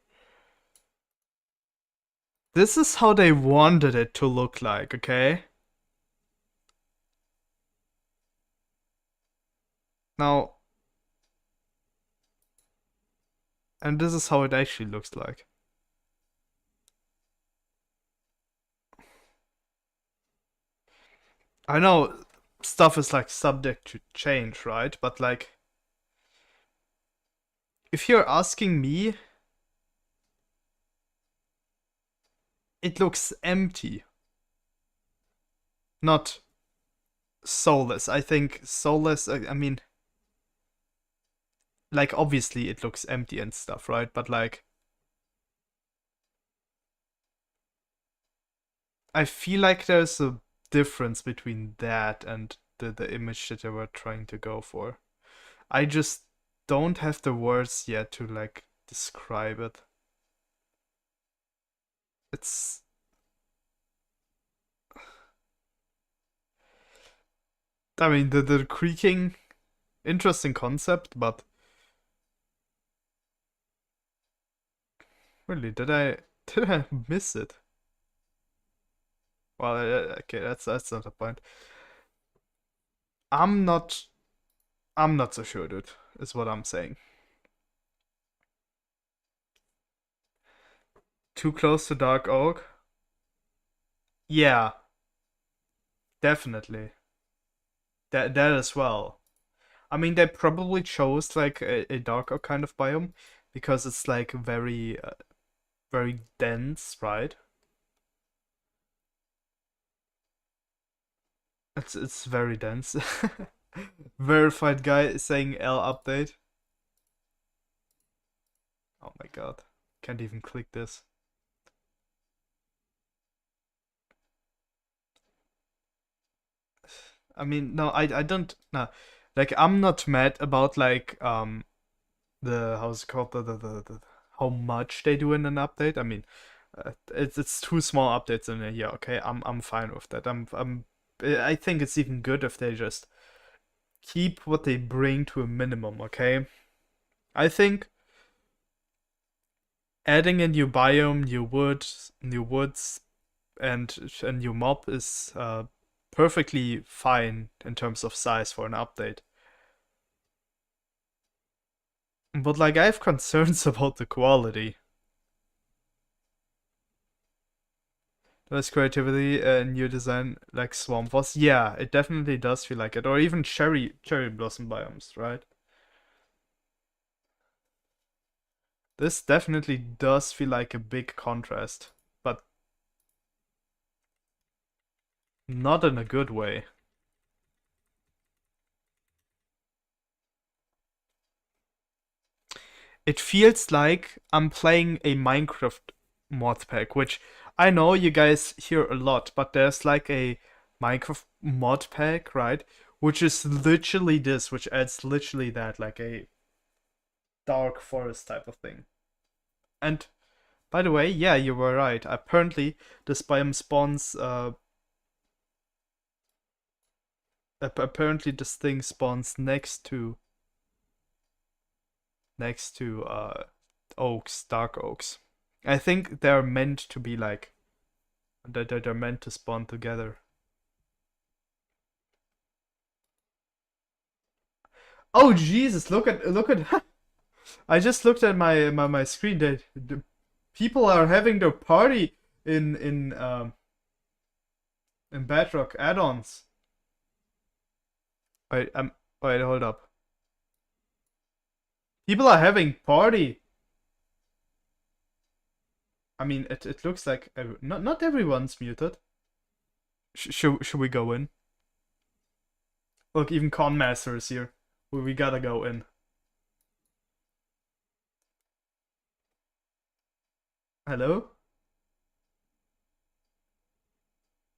S1: This is how they wanted it to look like, okay? Now, and this is how it actually looks like. I know stuff is like subject to change, right? But like, if you're asking me, it looks empty. Not soulless. I think soulless, I mean, like obviously it looks empty and stuff, right? But like, I feel like there's a difference between that and the image that they were trying to go for. I just don't have the words yet to like describe it. It's I mean the creaking, interesting concept, but really did I miss it? Well, okay, that's not the point. I'm not so sure, dude, is what I'm saying. Too close to Dark Oak? Yeah. Definitely. That as well. I mean, they probably chose like a Dark Oak kind of biome because it's like very very dense, right? It's very dense. Verified guy saying L update. Oh my god. Can't even click this. I mean, no, I don't. No, like I'm not mad about like the how's it called the how much they do in an update. I mean, it's two small updates in a year. Okay, I'm fine with that. I think it's even good if they just keep what they bring to a minimum. Okay, I think adding a new biome, new woods, and a new mob is perfectly fine in terms of size for an update. But like I have concerns about the quality. There's creativity and new design like Swamp was. Yeah, it definitely does feel like it. Or even cherry blossom biomes, right? This definitely does feel like a big contrast, but not in a good way. It feels like I'm playing a Minecraft mod pack, which I know you guys hear a lot, but there's like a Minecraft mod pack, right? Which is literally this, which adds literally that, like a dark forest type of thing. And by the way, yeah, you were right. Apparently, this biome spawns. Apparently, this thing spawns next to oaks, dark oaks. I think they're meant to be like they're meant to spawn together. Oh Jesus! Look at I just looked at my screen. The people are having their party in Bedrock add-ons. Wait, hold up. People are having party. I mean, it looks like not everyone's muted. Should we go in? Look, even Con Master is here. We gotta go in. Hello?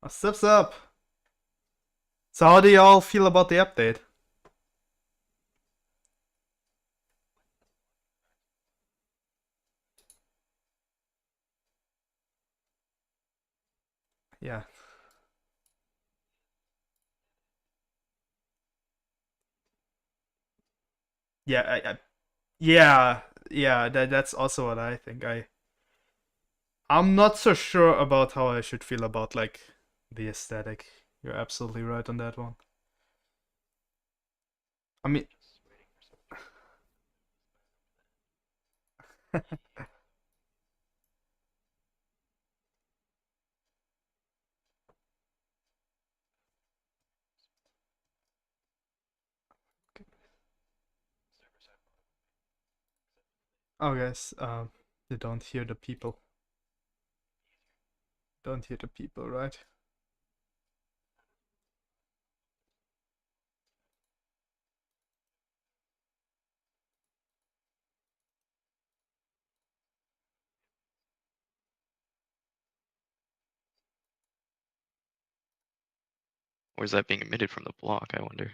S1: What's up? So how do y'all feel about the update? Yeah. Yeah, yeah, that's also what I think. I'm not so sure about how I should feel about like the aesthetic. You're absolutely right on that one. I mean Oh guys, you don't hear the people. Don't hear the people, right?
S20: Or is that being emitted from the block, I wonder?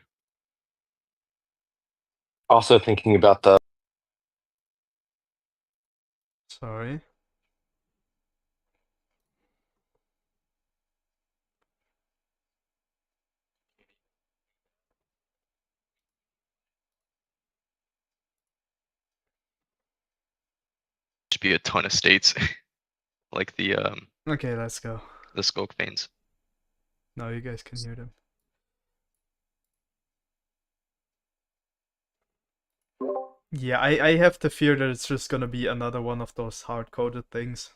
S21: Also thinking about the
S1: Sorry.
S20: Should be a ton of states. Like the
S1: Okay, let's go.
S20: The skulk veins.
S1: Now you guys can hear them. Yeah, I have the fear that it's just gonna be another one of those hard-coded things.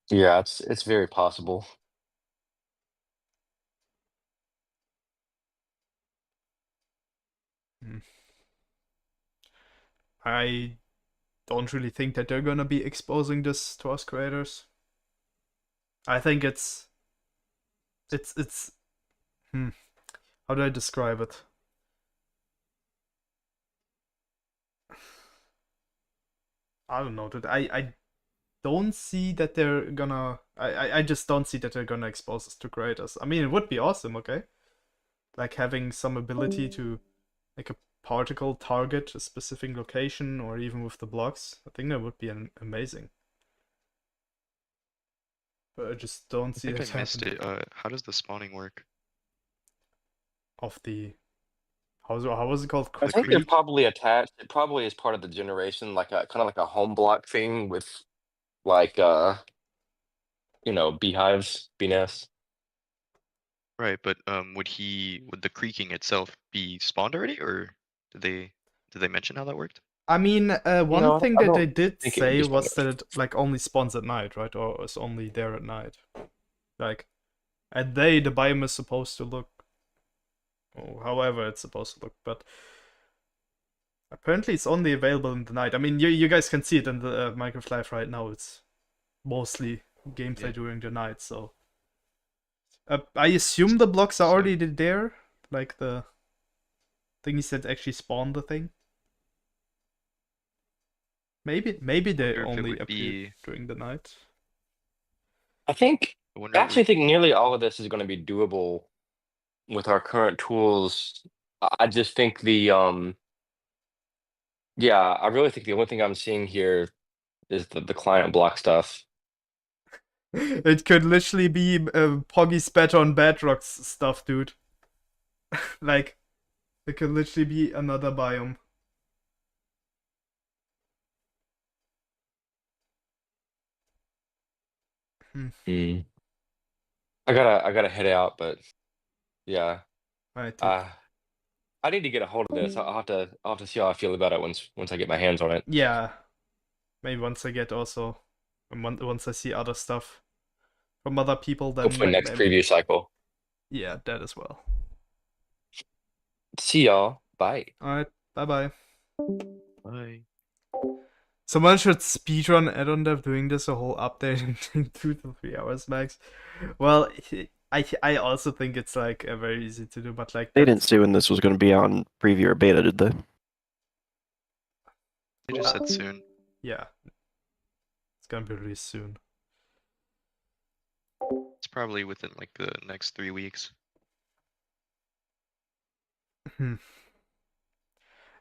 S21: Yeah, it's very possible.
S1: I don't really think that they're gonna be exposing this to us creators. I think it's how do I describe it? I don't know, dude. don't see that they're gonna. I just don't see that they're gonna expose us to creators. I mean, it would be awesome, okay? Like having some ability to, like a particle target a specific location, or even with the blocks. I think that would be amazing. But I just don't
S20: I
S1: see
S20: think
S1: it
S20: I missed
S1: happening.
S20: it. How does the spawning work?
S1: Of the how was it called?
S21: I think they're
S1: Creek?
S21: probably attached. It probably is part of the generation, like a kind of like a home block thing with like beehives, bee nests.
S20: Right, but would the creaking itself be spawned already, or did they mention how that worked?
S1: I mean, one
S21: No,
S1: thing
S21: I
S1: that they
S21: don't
S1: did
S21: think it would
S1: say
S21: be
S1: was
S21: spawned.
S1: that it like only spawns at night, right? Or is only there at night. Like at day, the biome is supposed to look, or however it's supposed to look, but apparently it's only available in the night. I mean, you guys can see it in the Minecraft Live right now. It's mostly gameplay during the night, so I assume the blocks are already there, like the thingies that actually spawn the thing. Maybe they
S20: Wonder if it
S1: only
S20: would
S1: appear
S20: be.
S1: during the night.
S21: I think
S20: I
S21: I
S20: wonder if it
S21: actually
S20: would.
S21: think nearly all of this is going to be doable with our current tools. I just think yeah, I really think the only thing I'm seeing here is the client block stuff.
S1: It could literally be Poggy spat on Bedrock's stuff, dude. Like, it could literally be another biome.
S21: Hmm. I gotta head out, but yeah.
S1: Right, dude.
S21: I need to get a hold of this. I'll have to see how I feel about it once I get my hands on it.
S1: Yeah. Maybe once I get also, once I see other stuff from other people,
S21: Hopefully
S1: then
S21: next
S1: maybe.
S21: preview cycle.
S1: Yeah, that as well.
S21: See y'all. Bye.
S1: Alright, bye bye.
S20: Bye.
S1: Someone should speedrun add-on dev doing this a whole update in 2 to 3 hours max. Well, I also think it's like very easy to do, but like
S3: They didn't say when this was going to be on preview or beta, did they?
S20: They just said soon.
S1: Yeah. It's gonna be released soon.
S20: It's probably within like the next 3 weeks.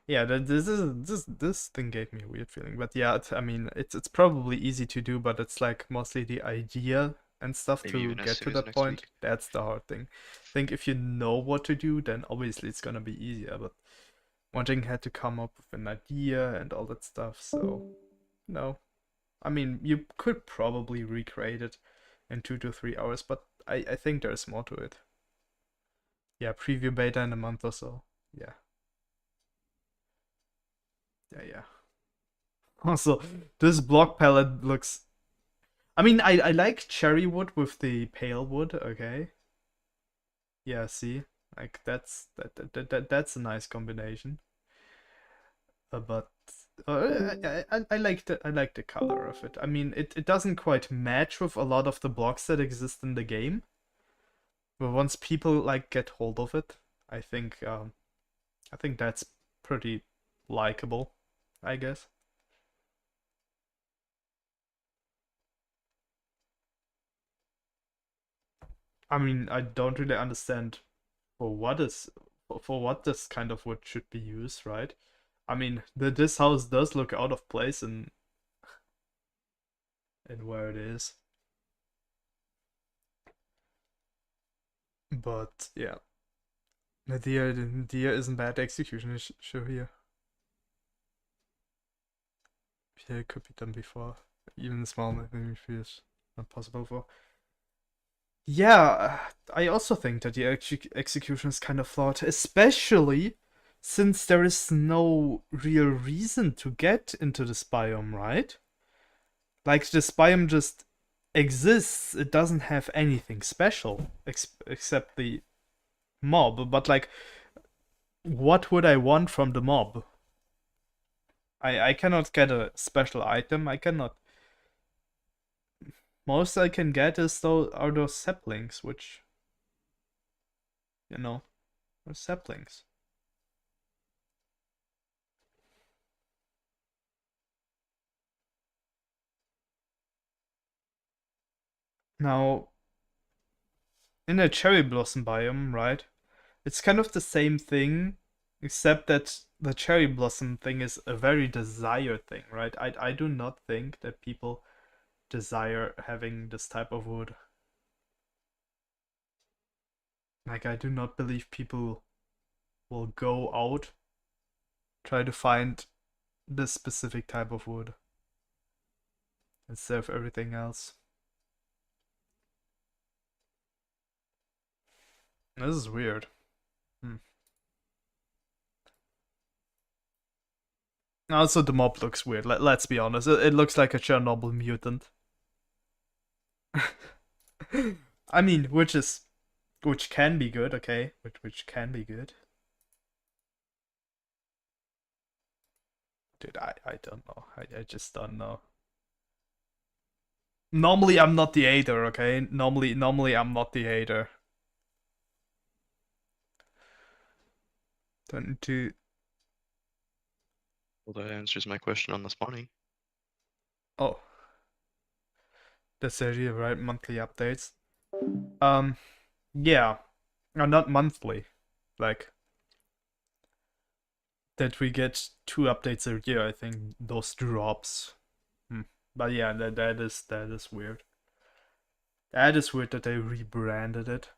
S1: Yeah, this thing gave me a weird feeling, but yeah, I mean, it's probably easy to do, but it's like mostly the idea and stuff
S20: Maybe
S1: to
S20: even as
S1: get
S20: soon
S1: to
S20: as
S1: that
S20: next
S1: point.
S20: week.
S1: That's the hard thing. I think if you know what to do, then obviously it's gonna be easier, but Wanting had to come up with an idea and all that stuff, so no. I mean, you could probably recreate it in 2 to 3 hours, but I think there's more to it. Yeah, preview beta in a month or so. Yeah. Yeah. Also, this block palette looks... I mean, I like cherry wood with the pale wood, okay? Yeah, see? Like, that's a nice combination. But I like the color of it. I mean, it doesn't quite match with a lot of the blocks that exist in the game. But once people like get hold of it, I think that's pretty likable, I guess. I mean, I don't really understand for what this kind of wood should be used, right? I mean, this house does look out of place in where it is. But yeah. The deer isn't bad execution issue here. Yeah, it could be done before. Even small maybe feels not possible for. Yeah, I also think that the execution is kind of flawed, especially since there is no real reason to get into this biome, right? Like, this biome just exists, it doesn't have anything special except the mob, but like, what would I want from the mob? I cannot get a special item, I cannot... Most I can get is those saplings, which... You know, are saplings. Now, in a cherry blossom biome, right? It's kind of the same thing, except that the cherry blossom thing is a very desired thing, right? I do not think that people desire having this type of wood. Like, I do not believe people will go out, try to find this specific type of wood instead of everything else. This is weird. Also, the mob looks weird. Let's be honest. It looks like a Chernobyl mutant. I mean, which can be good, okay? Which can be good. Dude, I don't know. I just don't know. Normally, I'm not the hater, okay? Normally, I'm not the hater. Don't need to...
S20: Well, that answers my question on the spawning.
S1: Oh. That's the idea, right? Monthly updates. Yeah. No, not monthly. Like, that we get 2 updates a year, I think, those drops. But yeah, that is weird. That is weird that they rebranded it.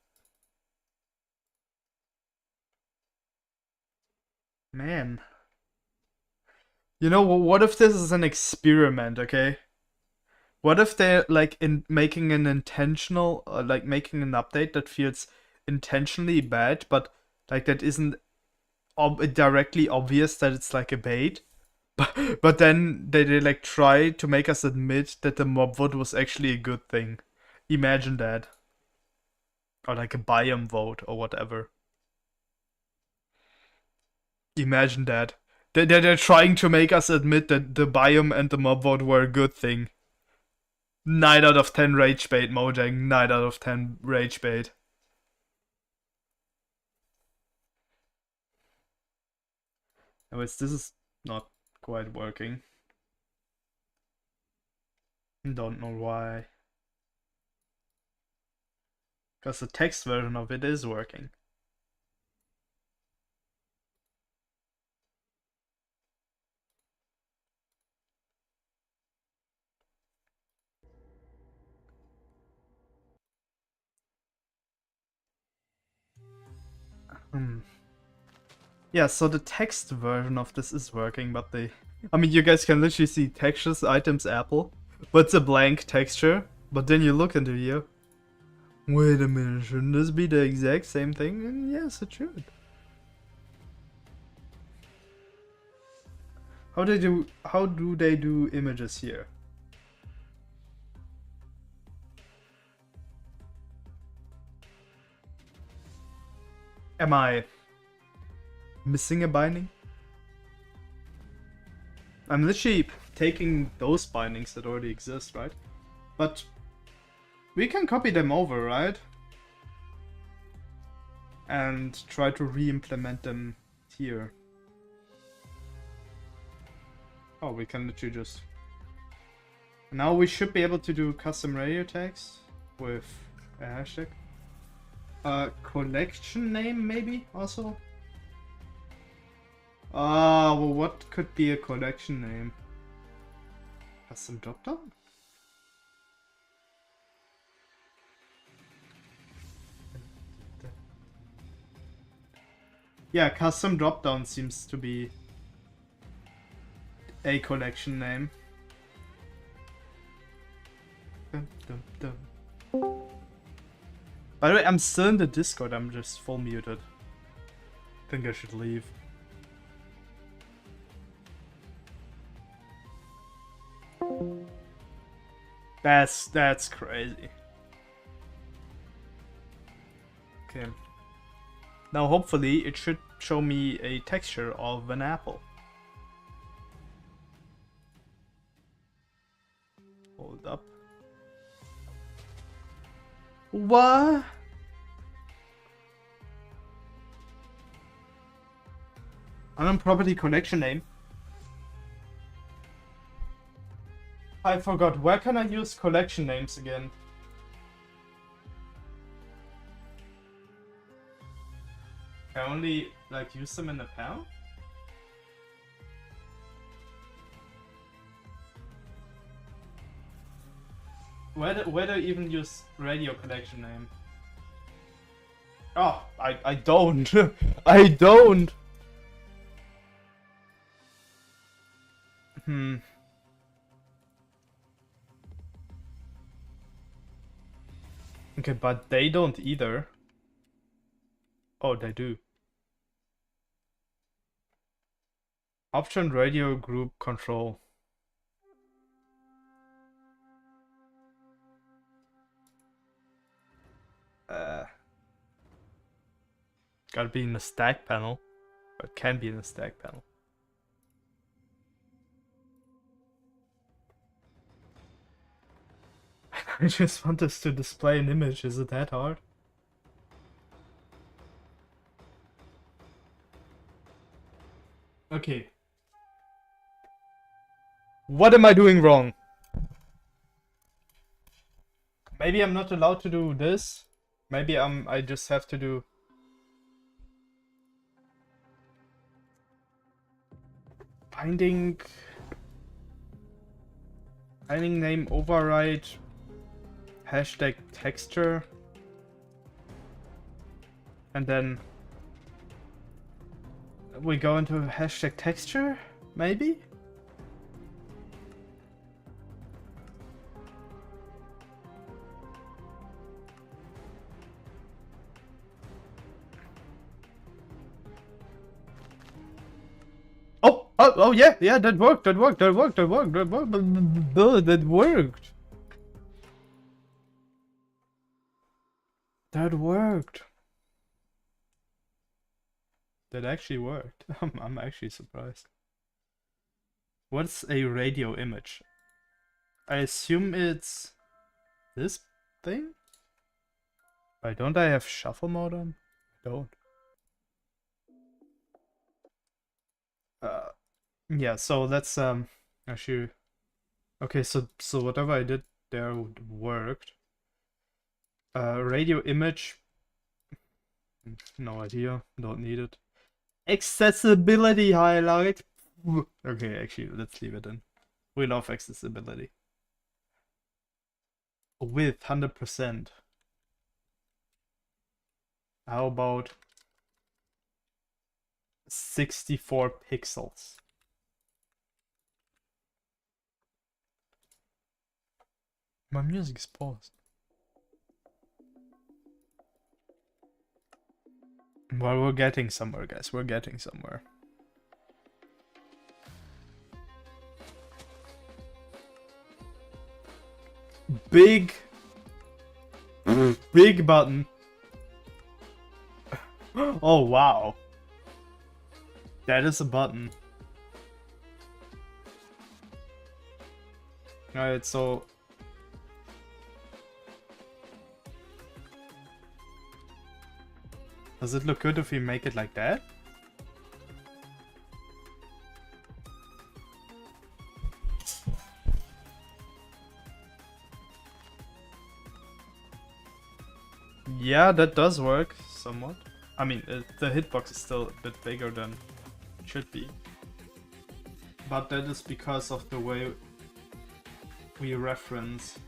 S1: Man. You know, what if this is an experiment, okay? What if they're like making an intentional, like making an update that feels intentionally bad, but like that isn't directly obvious that it's like a bait, but then they like try to make us admit that the mob vote was actually a good thing. Imagine that. Or like a biome vote or whatever. Imagine that. They're trying to make us admit that the biome and the mob vote were a good thing. 9 out of 10 rage bait, Mojang. 9 out of 10 rage bait. Anyways, this is not quite working. Don't know why. Because the text version of it is working. Yeah, so the text version of this is working, but I mean, you guys can literally see textures, items, apple, but it's a blank texture. But then you look into here. Wait a minute, shouldn't this be the exact same thing? And yes, it should. How do they do images here? Am I missing a binding? I'm literally taking those bindings that already exist, right? But we can copy them over, right? And try to re-implement them here. Oh, we can literally just... Now we should be able to do custom radio tags with a hashtag. Collection name, maybe, also? Well, what could be a collection name? Custom dropdown? Yeah, custom dropdown seems to be a collection name. By the way, I'm still in the Discord, I'm just full muted. Think I should leave. That's crazy. Okay. Now hopefully it should show me a texture of an apple. Hold up. What? Unknown property collection name. I forgot. Where can I use collection names again? I only like use them in the panel? Where do I even use radio collection name? Oh, I don't. I don't. Okay, but they don't either. Oh, they do. Option radio group control. Gotta be in the stack panel. Or it can be in the stack panel. I just want us to display an image. Is it that hard? Okay. What am I doing wrong? Maybe I'm not allowed to do this. Maybe I just have to do binding name override hashtag texture, and then we go into hashtag texture, maybe? Oh yeah, that worked. That worked. That worked. That actually worked. I'm actually surprised. What's a radio image? I assume it's this thing? Why don't I have shuffle mode on? I don't. Yeah, so that's actually okay, so whatever I did there worked. Radio image, no idea, don't need it. Accessibility highlight. Okay, actually let's leave it in. We love accessibility. With 100%. How about 64 pixels? My music is paused. Well, we're getting somewhere, guys. We're getting somewhere. Big button. Oh, wow. That is a button. Alright, so does it look good if we make it like that? Yeah, that does work somewhat. I mean, the hitbox is still a bit bigger than it should be. But that is because of the way we reference.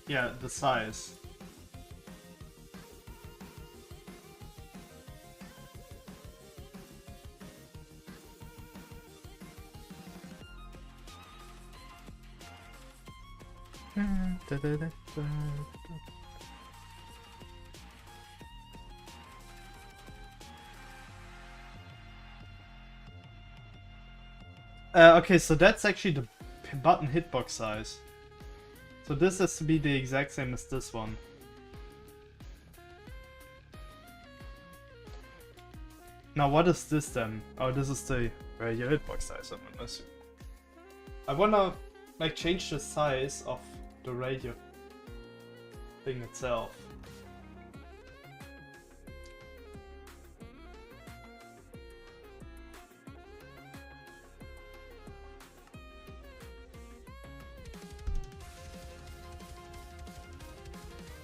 S1: Yeah, the size. Okay, so that's actually the button hitbox size. So this has to be the exact same as this one. Now what is this then? Oh, this is the radio hitbox size, I'm gonna assume. I wanna like change the size of the radio thing itself.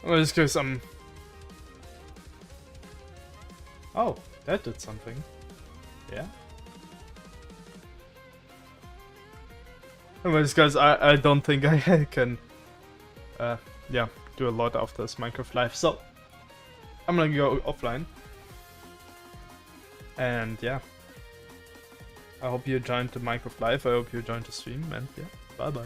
S1: Well, just because I'm... Oh, that did something. Yeah. Well, just because I don't think I can... yeah, do a lot after this Minecraft Live. So, I'm gonna go offline. And yeah. I hope you joined the Minecraft Live. I hope you joined the stream. And yeah, bye-bye.